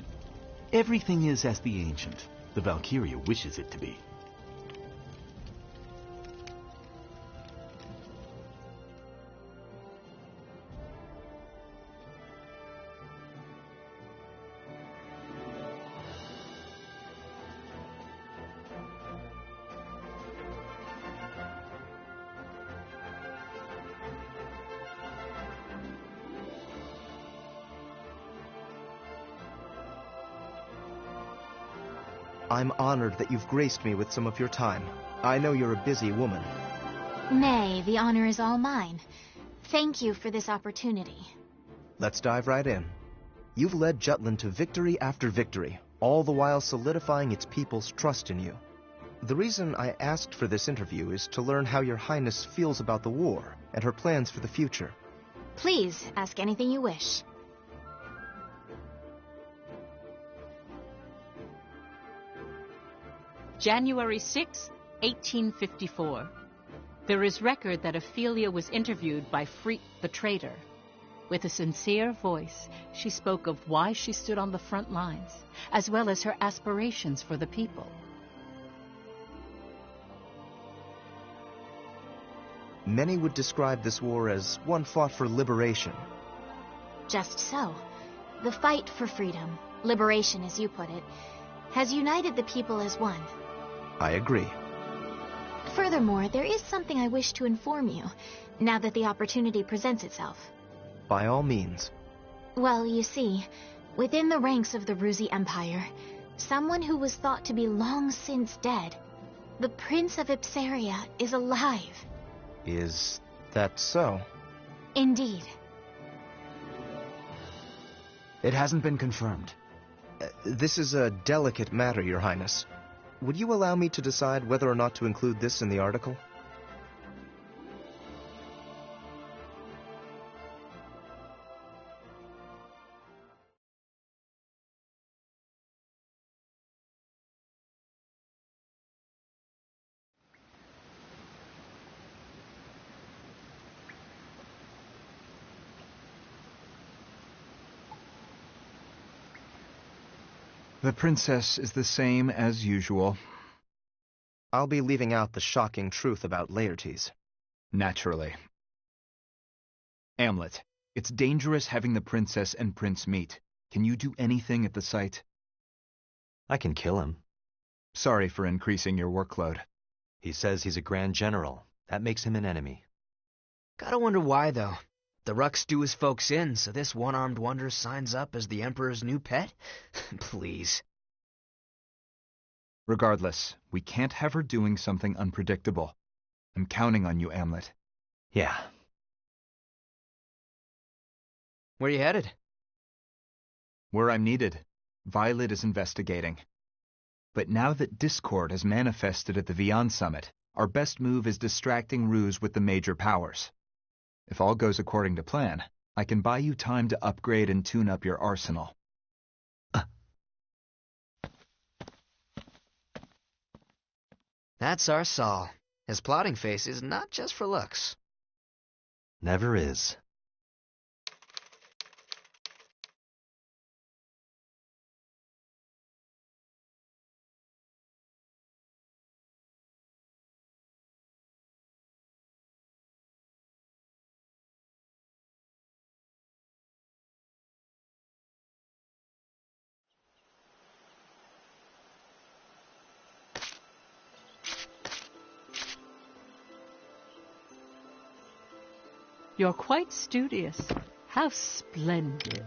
S18: Everything is as the Ancient. The Valkyria wishes it to be.
S3: I'm honored that you've graced me with some of your time. I know you're a busy woman.
S1: Nay, the honor is all mine. Thank you for this opportunity.
S3: Let's dive right in. You've led Jutland to victory after victory, all the while solidifying its people's trust in you. The reason I asked for this interview is to learn how your Highness feels about the war and her plans for the future.
S1: Please, ask anything you wish.
S10: January 6, 1854. There is record that Ophelia was interviewed by Freke the traitor. With a sincere voice, she spoke of why she stood on the front lines, as well as her aspirations for the people.
S3: Many would describe this war as one fought for liberation.
S1: Just so. The fight for freedom, liberation as you put it, has united the people as one.
S3: I agree.
S1: Furthermore, there is something I wish to inform you, now that the opportunity presents itself.
S3: By all means.
S1: Well, you see, within the ranks of the Ruzi Empire, someone who was thought to be long since dead, the Prince of Ipsaria, is alive.
S3: Is that so?
S1: Indeed.
S2: It hasn't been confirmed.
S3: This is a delicate matter, Your Highness. Would you allow me to decide whether or not to include this in the article?
S2: The princess is the same as usual.
S3: I'll be leaving out the shocking truth about Laertes.
S2: Naturally. Amlet, it's dangerous having the princess and prince meet. Can you do anything at the site?
S3: I can kill him.
S2: Sorry for increasing your workload.
S3: He says he's a grand general. That makes him an enemy.
S5: Gotta wonder why, though. The Rux do his folks in, so this one-armed wonder signs up as the Emperor's new pet? Please.
S2: Regardless, we can't have her doing something unpredictable. I'm counting on you, Amlet.
S3: Yeah.
S5: Where you headed?
S2: Where I'm needed. Violet is investigating. But now that discord has manifested at the Vian Summit, our best move is distracting Ruse with the major powers. If all goes according to plan, I can buy you time to upgrade and tune up your arsenal.
S5: That's our Saul. His plotting face is not just for looks.
S3: Never is.
S10: You're quite studious. How splendid.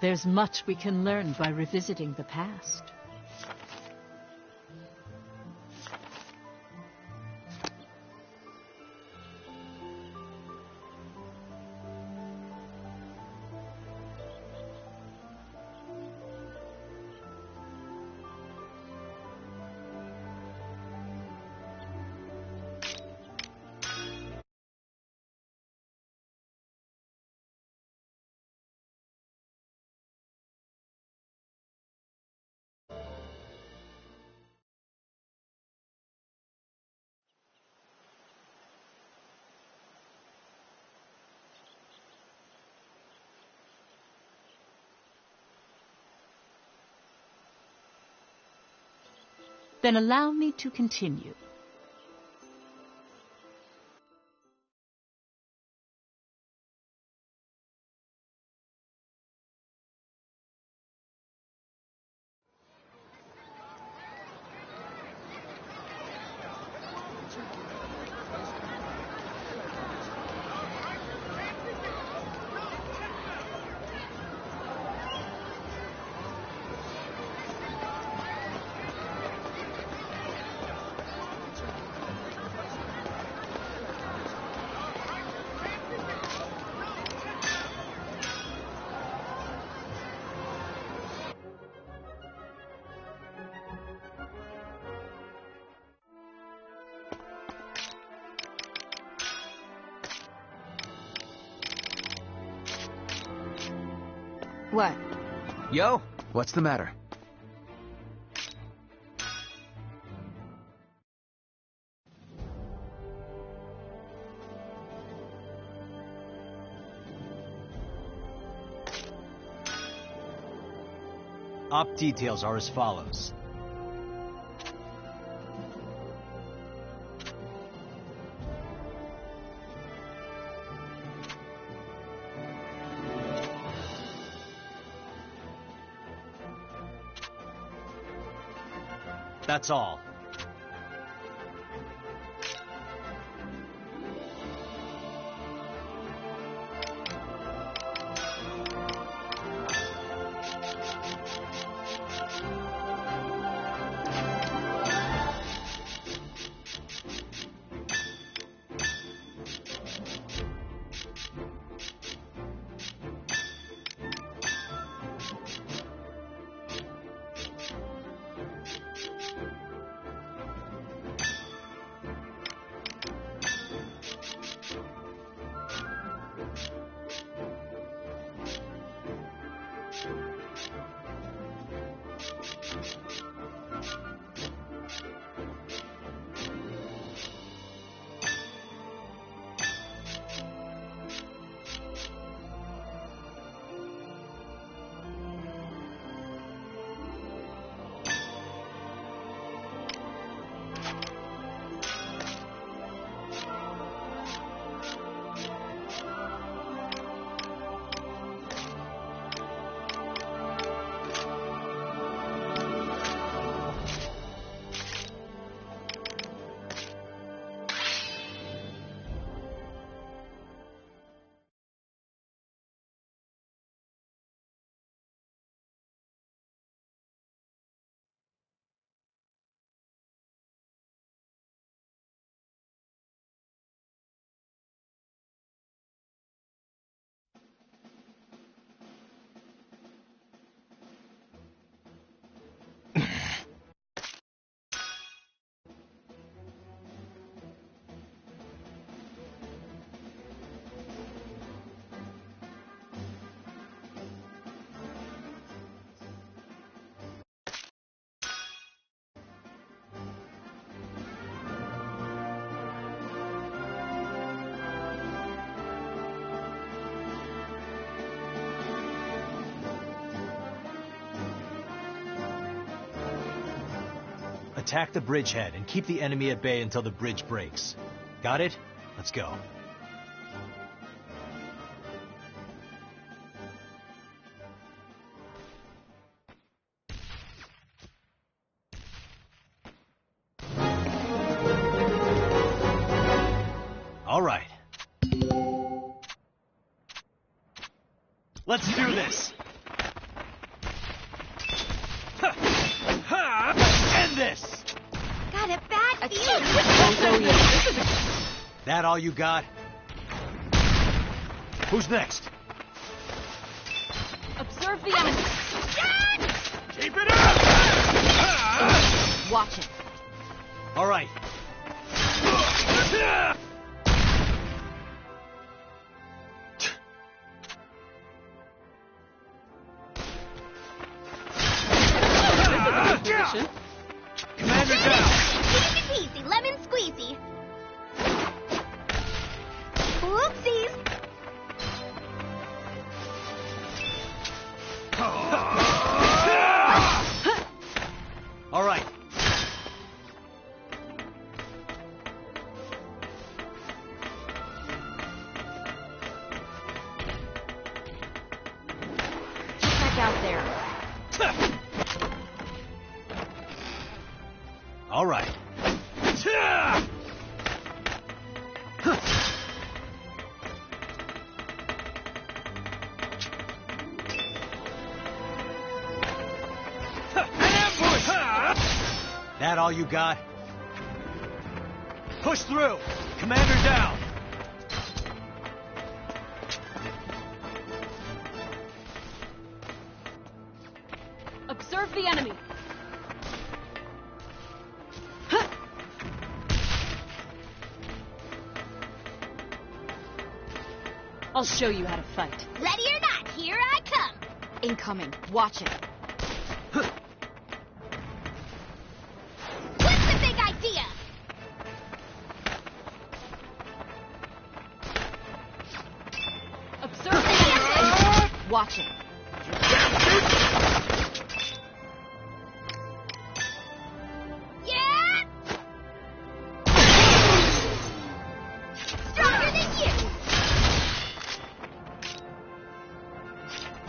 S10: There's much we can learn by revisiting the past. Then allow me to continue.
S6: What?
S3: Yo, what's the matter?
S4: Op details are as follows. That's all. Attack the bridgehead and keep the enemy at bay until the bridge breaks. Got it? Let's go. All right. Let's do this. End this.
S14: Got a bad feeling.
S4: That all you got? Who's next?
S16: Observe the enemy.
S4: Keep it up!
S16: Watch it.
S4: All right.
S14: Commander down! Easy peasy, lemon squeezy. Oopsies!
S4: All right.
S6: Get back out there.
S4: All right. That all you got? Push through! Commander down!
S16: Observe the enemy. I'll show you how to fight.
S14: Ready or not, here I come.
S6: Incoming. Watch it.
S14: What's the big idea?
S16: Observe the enemy.
S6: Watch it.
S14: Yeah! Stronger than you!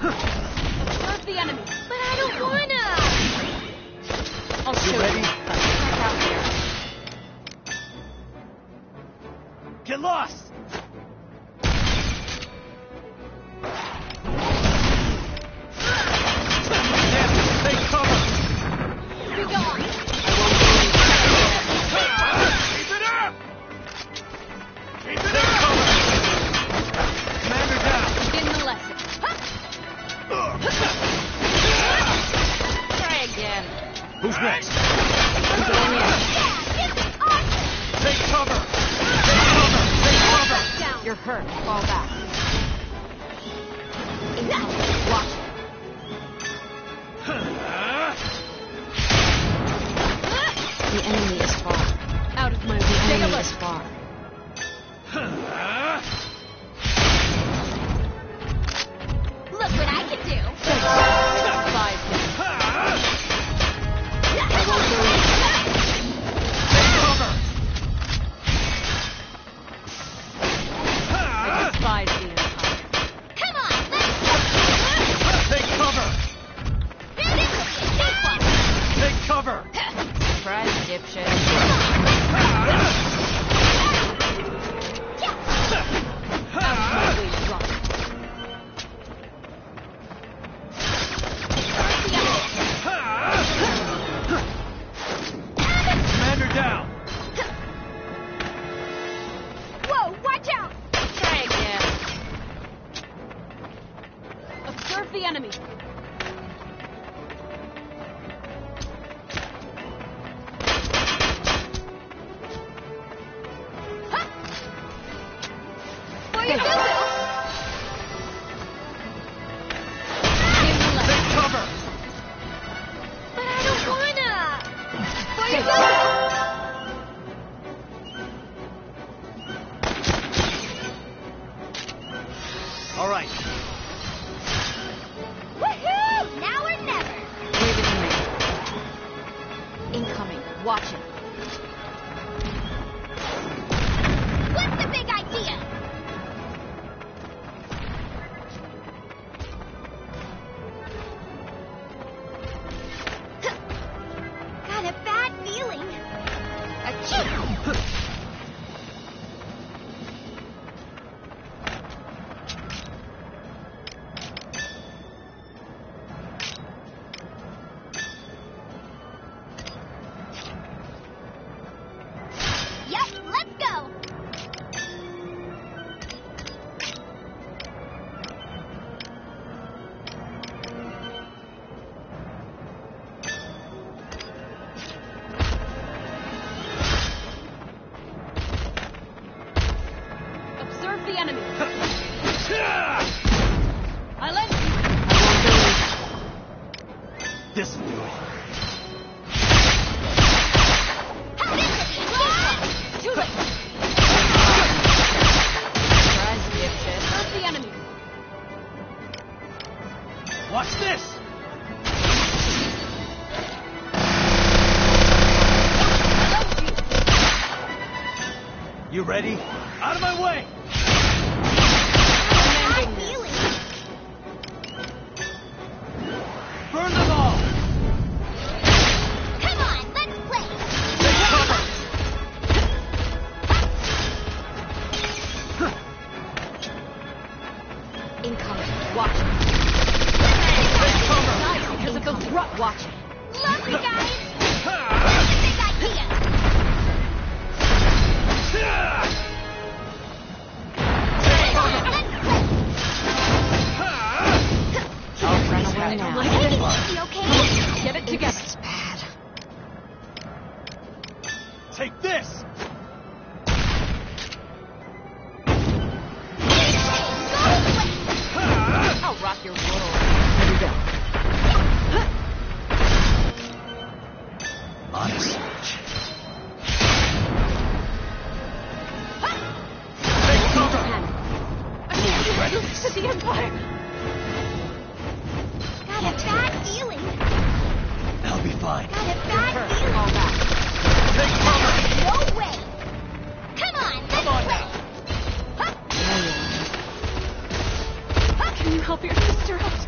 S16: Observe the enemy.
S14: But I don't wanna!
S16: I'll show you.
S6: Back out there.
S4: Get lost! Take cover!
S16: Be gone.
S4: Keep it up! Keep it up! Commander down!
S16: Begin the lesson.
S6: Try again.
S4: Who's next?
S14: Take
S4: cover! Take cover! Take cover!
S16: Down.
S6: You're hurt. Fall back. Incoming. Watch it. The enemy is far.
S16: Out of my way.
S6: The
S16: Take a
S6: enemy
S16: look.
S6: is far.
S14: Look what I can do!
S16: 5 minutes. I despise the Empire.
S14: Come on, let's
S4: Take cover! Take cover!
S6: Surprise, dipshit.
S16: Out of my way, drunk.
S4: Commander down!
S14: Whoa, watch out!
S6: Try again.
S16: Observe the enemy.
S14: Boy,
S4: Take cover!
S14: but I don't wanna! Boy,
S4: All right.
S14: Woohoo! Now or never!
S6: Leave it to me. Incoming. Watch
S4: You ready? Out of my way! Burn them all!
S14: Come on, let's play!
S16: Incoming. Watch. Because of the rut watching.
S14: Lovely, guys! Here's a big idea!
S6: Don't run away now.
S14: Take it easy, okay?
S16: Get it together.
S6: It's bad.
S4: Take this!
S16: I'll rock your world.
S6: Here we go.
S4: Honest.
S16: To the Empire.
S14: Got a bad feeling.
S4: I'll be fine.
S14: Got a bad feeling.
S16: All that.
S4: Take cover!
S14: No way! Come on, let's play!
S16: Can you help your sister out?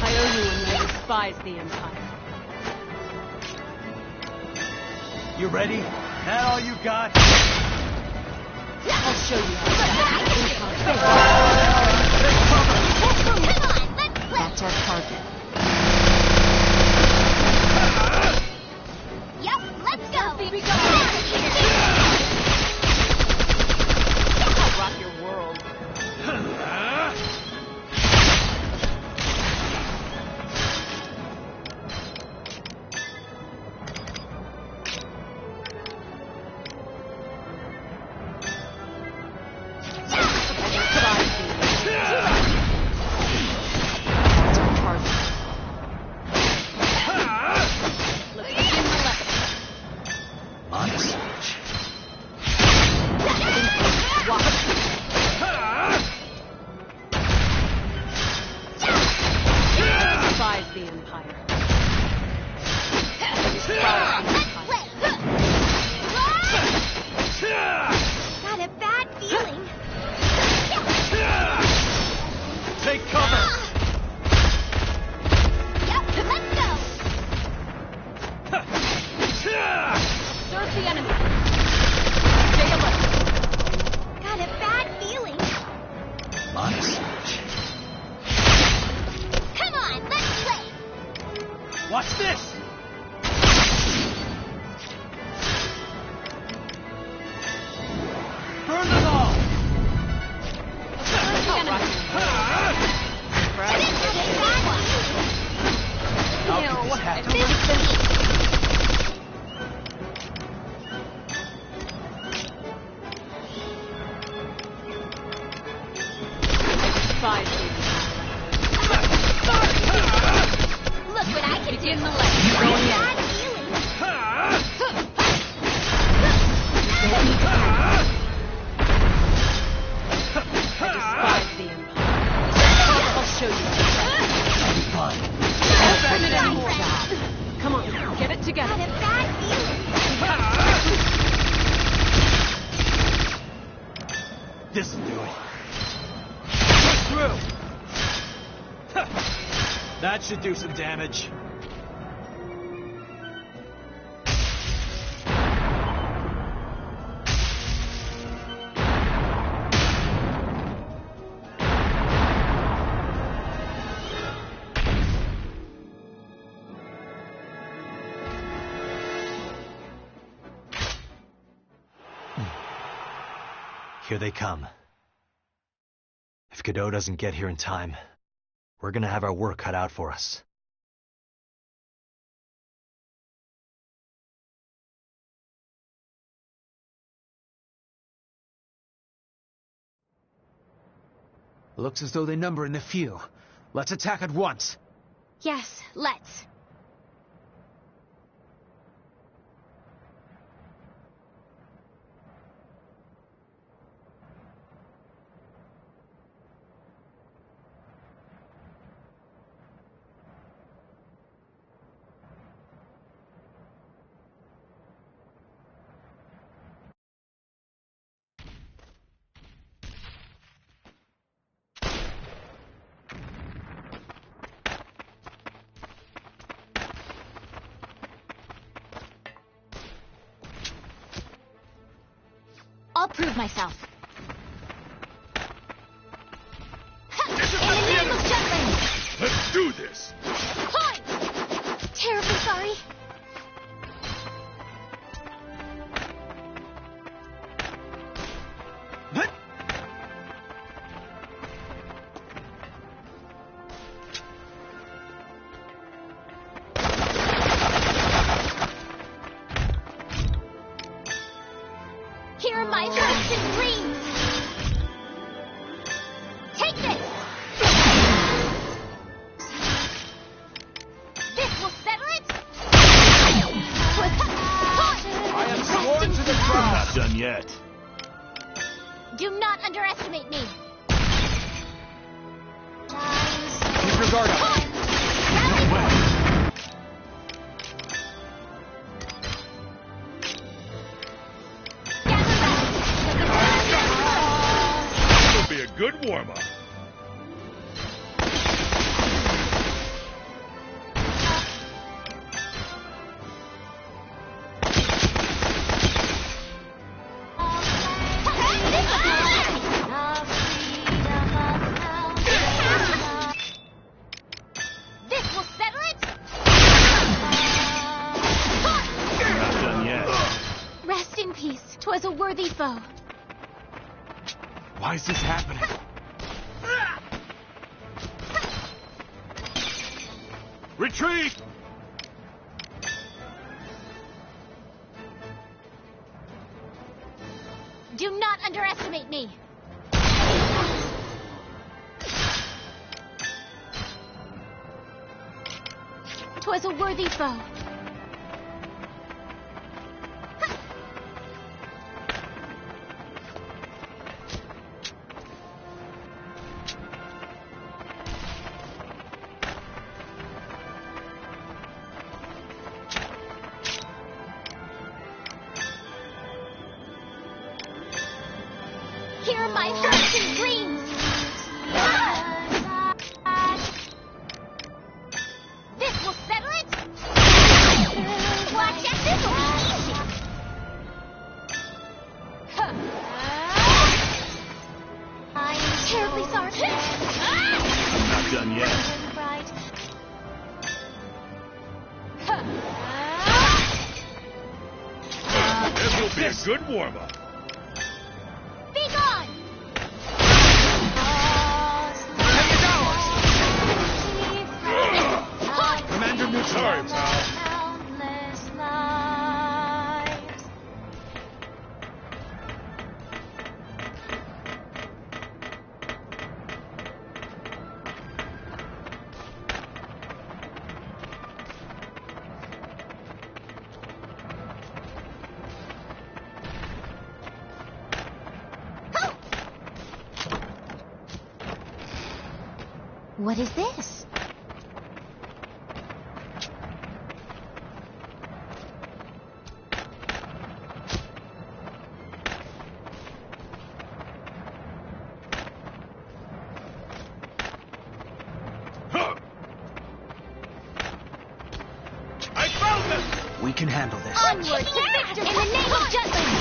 S16: I owe you and I despise the Empire.
S4: You ready? That all you got?
S16: I'll show you how.
S6: That's our target.
S14: Yep, let's go!
S16: I'll rock your world.
S14: Got a bad feeling.
S4: Take cover!
S14: Yep, let's go!
S16: Serve the enemy. Stay alert.
S14: Got a bad feeling.
S4: Honest.
S14: Come on, let's play!
S4: Watch this! Burn them all! How could this happen?
S14: Look what I can
S16: Begin
S14: do.
S16: the
S14: Got a bad feeling.
S16: I despise the Empire. I'll show you.
S4: Fine.
S16: Bring it anymore. Come on, get it together.
S14: Got a bad feeling.
S4: This'll do it. Push through! That should do some damage. Here they come. If Godot doesn't get here in time, we're gonna have our work cut out for us.
S5: Looks as though they number in the few. Let's attack at once.
S1: Yes, let's. I'll prove myself. In the name of Jutland!
S9: Let's do this!
S1: Point! Terribly sorry. Here are my hopes and dreams! Take this! This will settle it!
S12: I am sworn to the cross!
S18: Not done yet.
S1: Do not underestimate me!
S5: Keep your guard up.
S18: No way.
S9: It'll be a good warm-up.
S1: This will settle it!
S18: Not done yet.
S1: Rest in peace. 'Twas a worthy foe.
S18: Why is this happening? Retreat!
S1: Do not underestimate me! 'Twas a worthy foe. Here are my hopes and dreams! This will settle it! Watch out, this will be easy! I'm terribly sorry.
S18: Not done yet.
S1: Right.
S9: This will be a good warm-up.
S1: Be gone!
S5: Commander neutral.
S9: Sorry, pal.
S1: Countless lives. What is this?
S9: I found them!
S5: We can handle this.
S1: Onward to victory in the name of Jutland!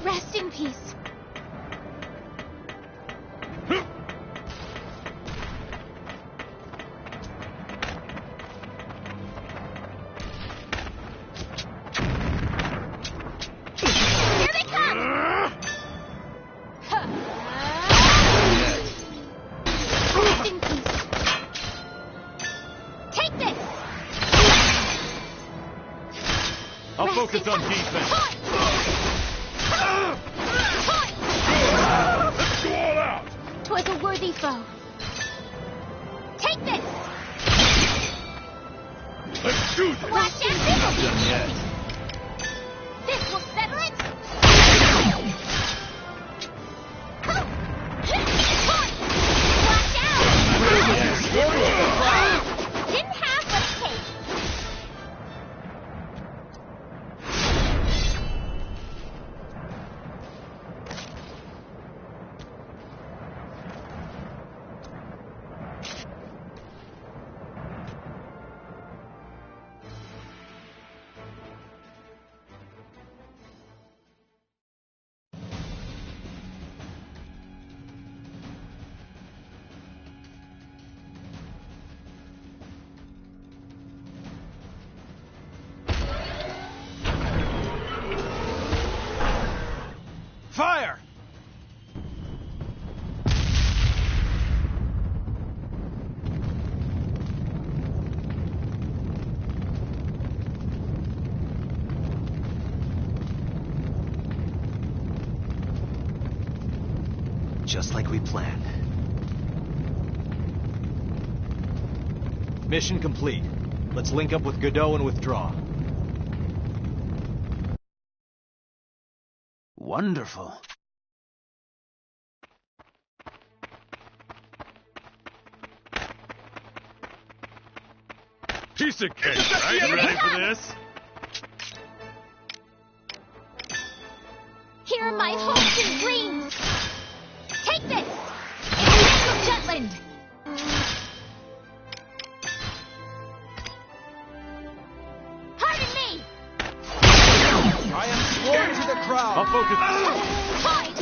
S1: Rest in peace.
S18: I'll focus on defense.
S8: Let's go all out!
S1: 'Twas a worthy foe. Take this!
S8: Let's do this!
S1: Watch out! This will be easy. This will settle it! Watch out! Didn't have what it takes.
S4: Fire! Just like we planned. Mission complete. Let's link up with Godot and withdraw. Wonderful.
S9: Piece of cake, right? Ready for this?
S1: Here are my hopes and dreams. Take this! In the name of Jutland! Pardon me!
S4: I am sworn to the crowd.
S18: I'll focus.
S1: Hide!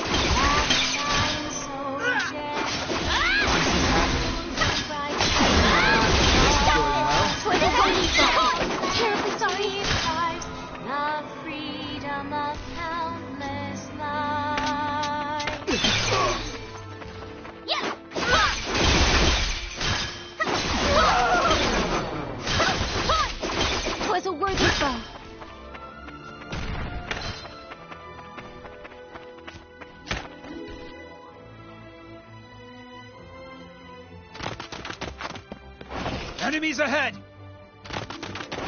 S1: Terribly sorry. The freedom of countless lives. Yeah! 'Twas a worthy foe.
S4: Enemies ahead!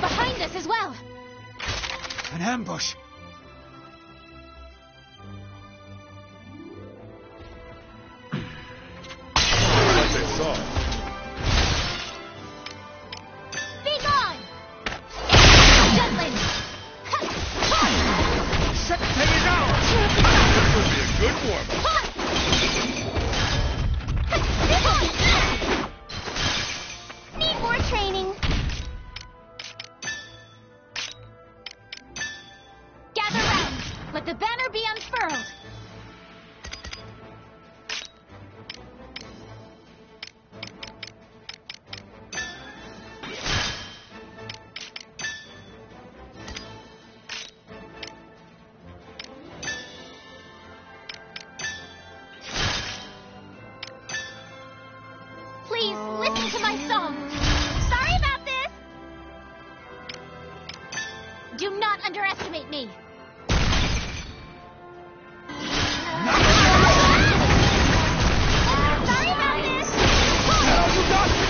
S1: Behind us as well.
S4: An ambush!
S9: Like they saw.
S1: Be gone! Jutland!
S8: Secretary is ours! This will be a good warm-up.
S14: Need more training.
S1: Gather round. Let the banner be unfurled. Please listen to my song. Sorry about this. Do not underestimate me. Sorry about this. Sorry about this.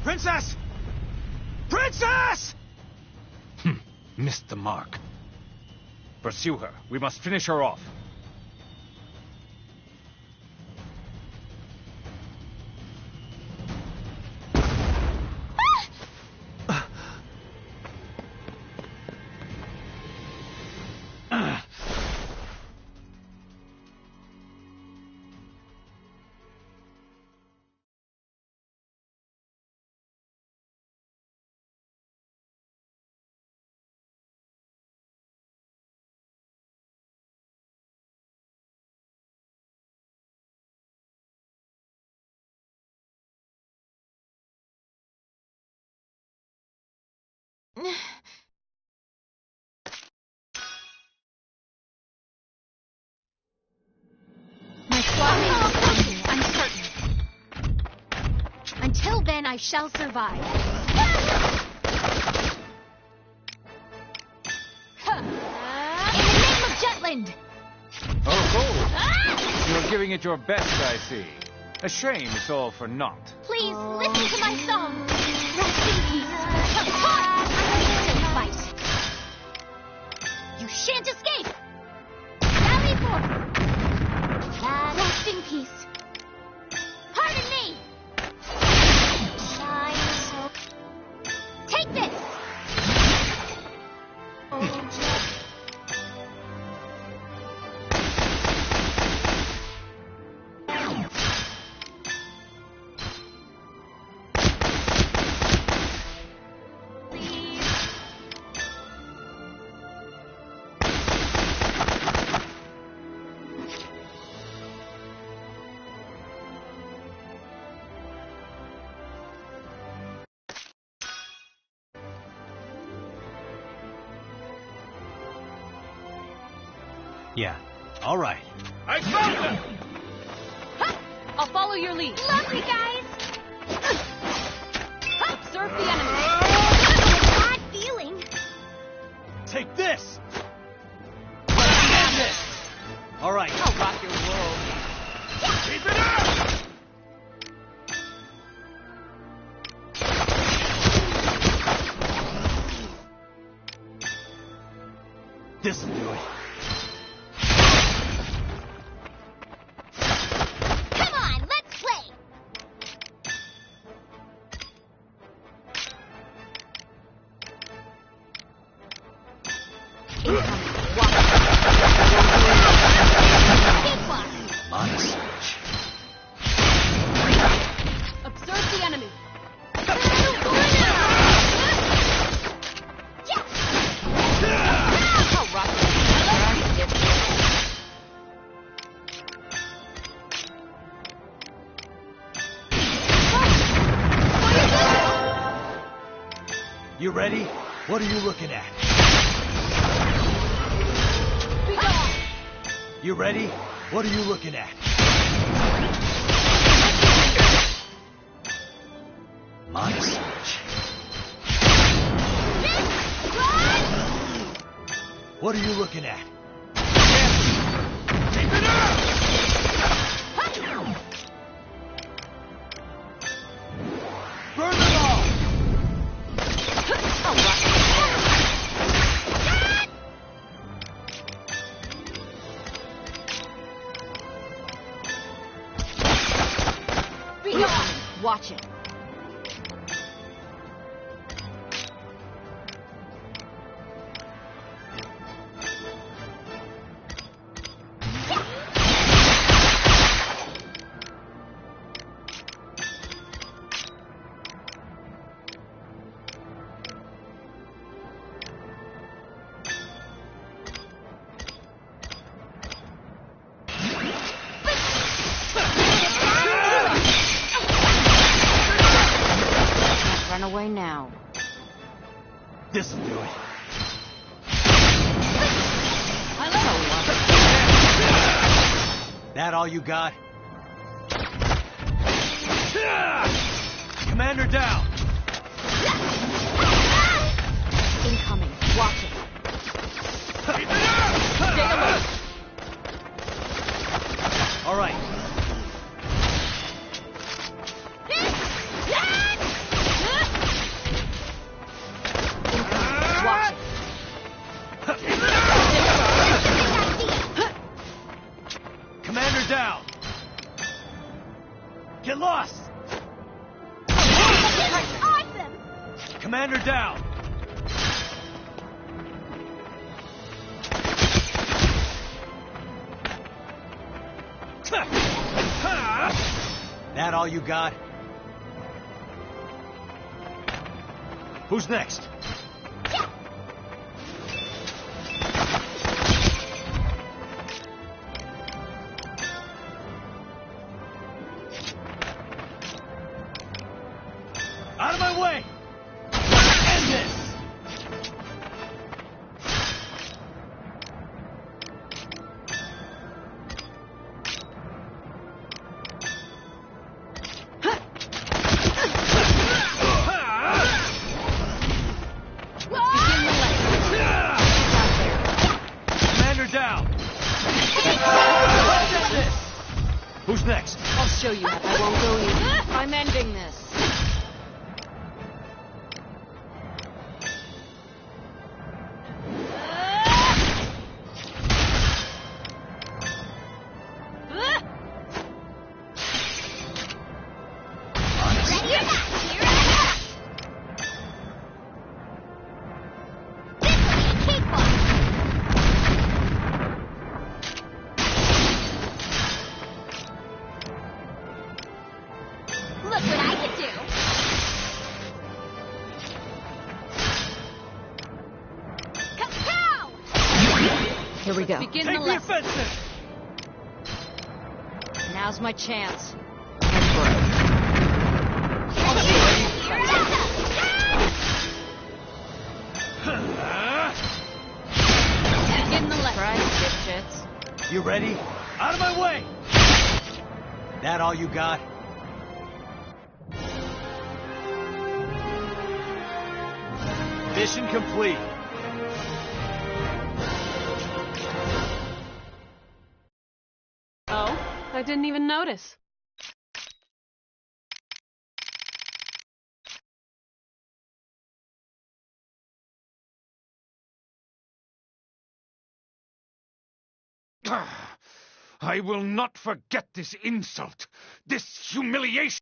S4: Princess! Princess!
S8: Missed the mark. Pursue her. We must finish her off.
S1: My squad mate will find me, I'm certain. Until then, I shall survive. In the name of Jutland!
S8: Oh, you're giving it your best, I see. A shame it's all for naught.
S1: Please, listen to my song. Rest in peace. Fight. You shan't escape. Rally forth. Rest in peace. Pardon me. Take this.
S4: Yeah. All right.
S8: I found them!
S16: I'll follow your lead.
S14: Lovely, guys!
S16: Observe the enemy.
S14: Bad feeling.
S4: Take this! End this! All right.
S16: I'll rock your world.
S8: Keep it up!
S4: This'll do it.
S14: Come on, let's play!
S16: Observe the enemy. I'll rock your
S4: You ready? What are you looking at? You ready? What are you looking at? My search. What are you looking at?
S8: Keep it up!
S4: Burn them all!
S6: Watch it. Run away now.
S4: This'll do it. That all you got? Commander down!
S6: Incoming. Watch it.
S16: Stay alert.
S4: All right.
S6: Watch it.
S4: Commander down! Get lost!
S14: Awesome!
S4: Commander down! That all you got? Who's next? Out of my way! End this! Who's next?
S6: I'll show you how I won't go easy. I'm ending this. Here we go.
S16: Begin the
S4: offensive!
S6: Now's my chance.
S16: Begin the left.
S6: Right, dipshits.
S4: You ready? Out of my way! That all you got? Mission complete.
S16: Oh, I didn't even notice.
S8: I will not forget this insult, this humiliation.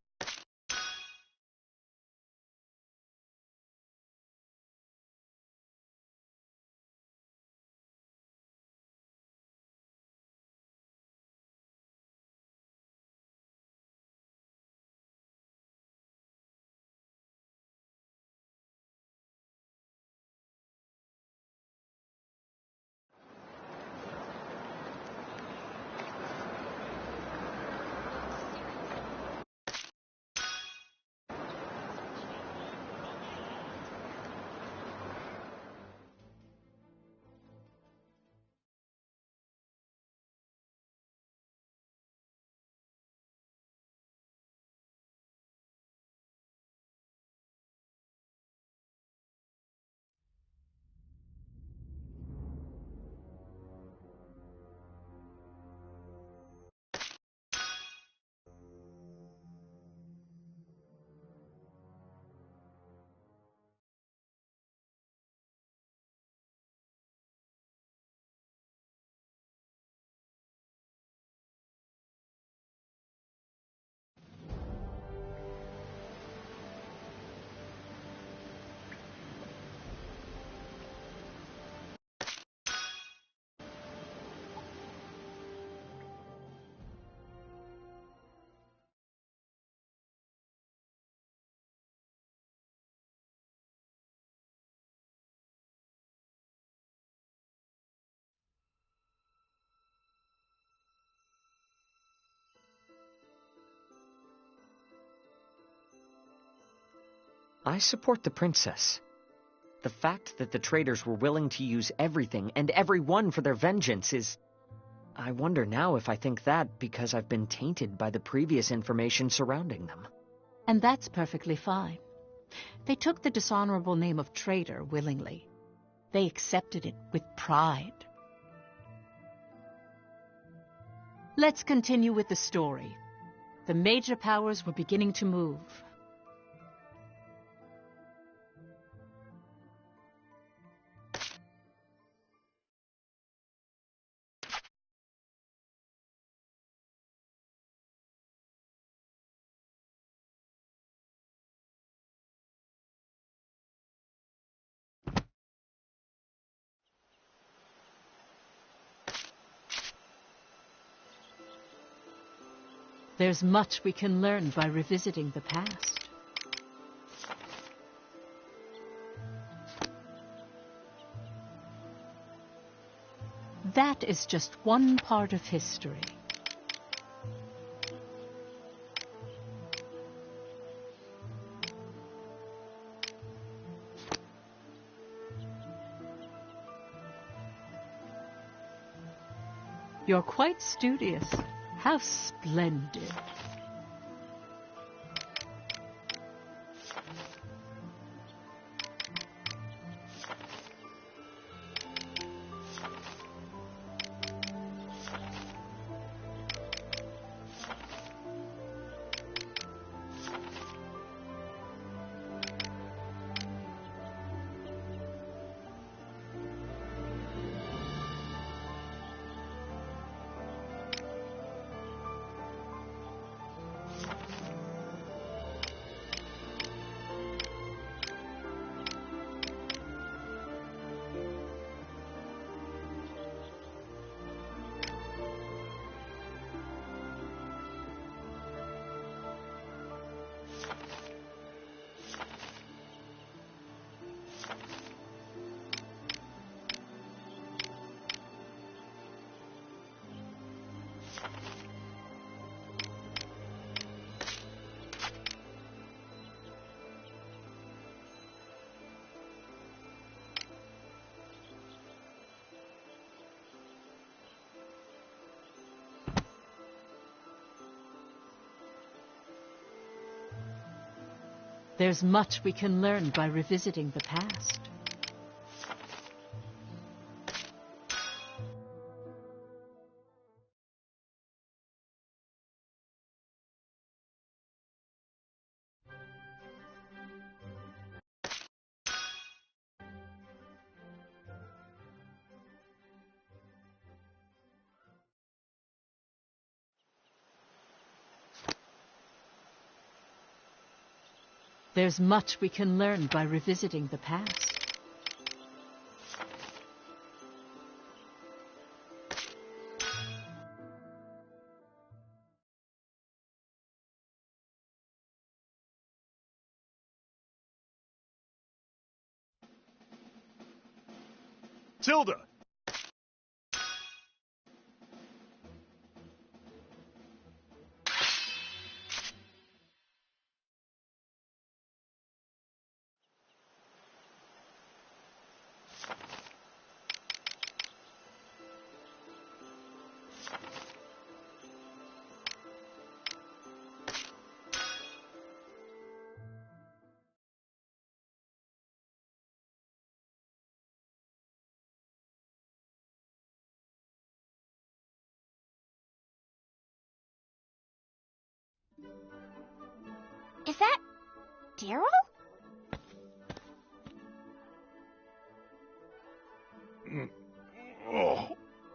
S15: I support the princess. The fact that the traitors were willing to use everything and everyone for their vengeance is... I wonder now if I think that because I've been tainted by the previous information surrounding them.
S10: And that's perfectly fine. They took the dishonorable name of traitor willingly. They accepted it with pride. Let's continue with the story. The major powers were beginning to move. There's much we can learn by revisiting the past. That is just one part of history. You're quite studious. How splendid. There's much we can learn by revisiting the past. There's much we can learn by revisiting the past.
S9: Tilda!
S14: Is that Daryl?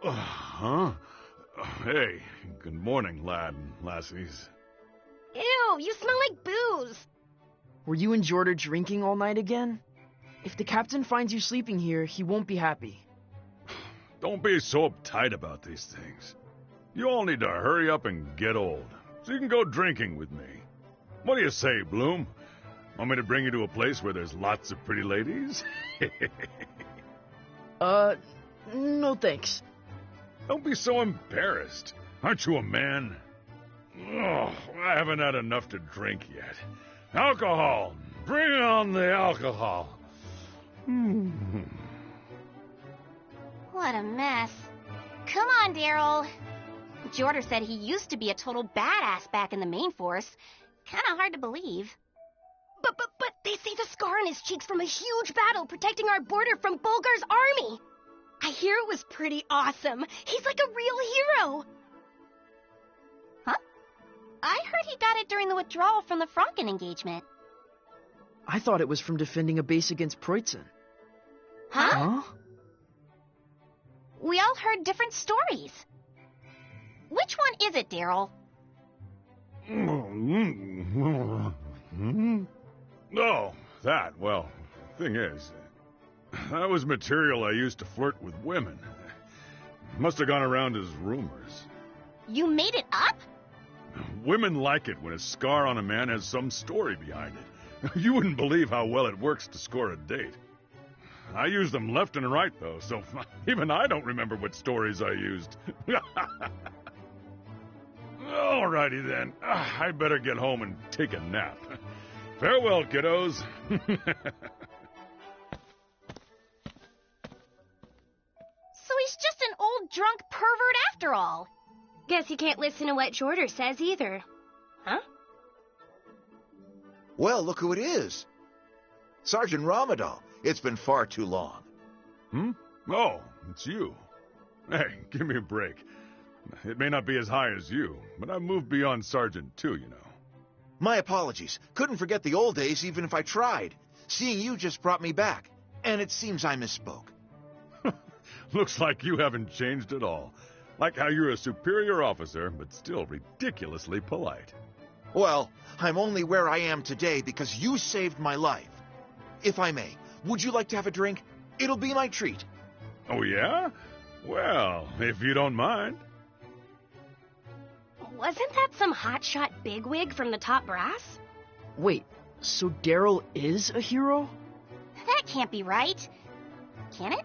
S12: Huh? Hey, good morning, lad and lassies.
S14: Ew, you smell like booze.
S19: Were you and Jordan drinking all night again? If the captain finds you sleeping here, he won't be happy.
S12: Don't be so uptight about these things. You all need to hurry up and get old, so you can go drinking with me. What do you say, Bloom? Want me to bring you to a place where there's lots of pretty ladies?
S19: No thanks.
S12: Don't be so embarrassed. Aren't you a man? Oh, I haven't had enough to drink yet. Alcohol! Bring on the alcohol!
S14: What a mess. Come on, Daryl. Jordan said he used to be a total badass back in the main force. Kinda hard to believe. But they say the scar on his cheek's from a huge battle protecting our border from Bulgar's army. I hear it was pretty awesome. He's like a real hero. Huh? I heard he got it during the withdrawal from the Franken engagement.
S19: I thought it was from defending a base against Preutzen.
S14: Huh? We all heard different stories. Which one is it, Daryl?
S12: Oh, that. Well, thing is, that was material I used to flirt with women. Must have gone around as rumors.
S14: You made it up?
S12: Women like it when a scar on a man has some story behind it. You wouldn't believe how well it works to score a date. I use them left and right, though, so even I don't remember what stories I used. Alrighty then. I'd better get home and take a nap. Farewell, kiddos.
S14: So he's just an old drunk pervert after all. Guess he can't listen to what Jordan says either. Huh?
S11: Well, look who it is. Sergeant Ramadan. It's been far too long.
S12: Oh, it's you. Hey, give me a break. It may not be as high as you, but I've moved beyond Sergeant too, you know.
S11: My apologies. Couldn't forget the old days even if I tried. Seeing you just brought me back. And it seems I misspoke.
S12: Looks like you haven't changed at all. Like how you're a superior officer, but still ridiculously polite.
S11: Well, I'm only where I am today because you saved my life. If I may, would you like to have a drink? It'll be my treat.
S12: Oh, yeah? Well, if you don't mind.
S14: Wasn't that some hotshot bigwig from the top brass?
S19: Wait, so Daryl is a hero?
S14: That can't be right. Can it?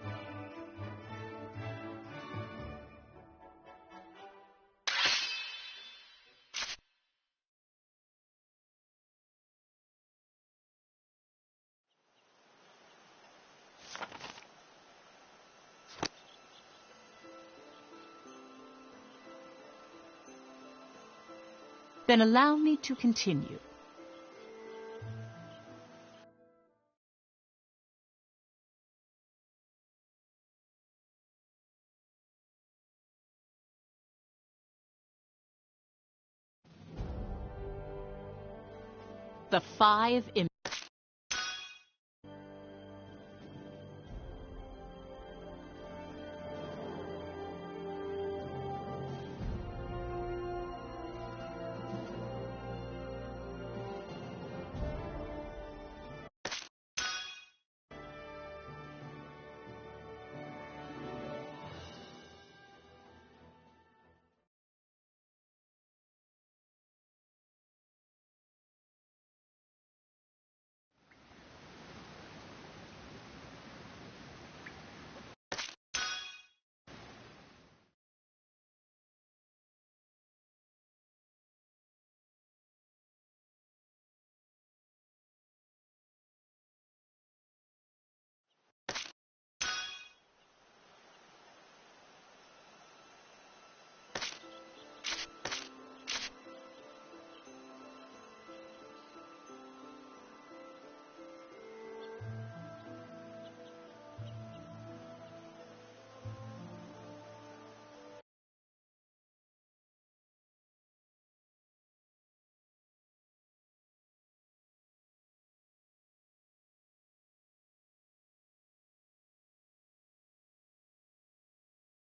S10: Then allow me to continue. The 5 im...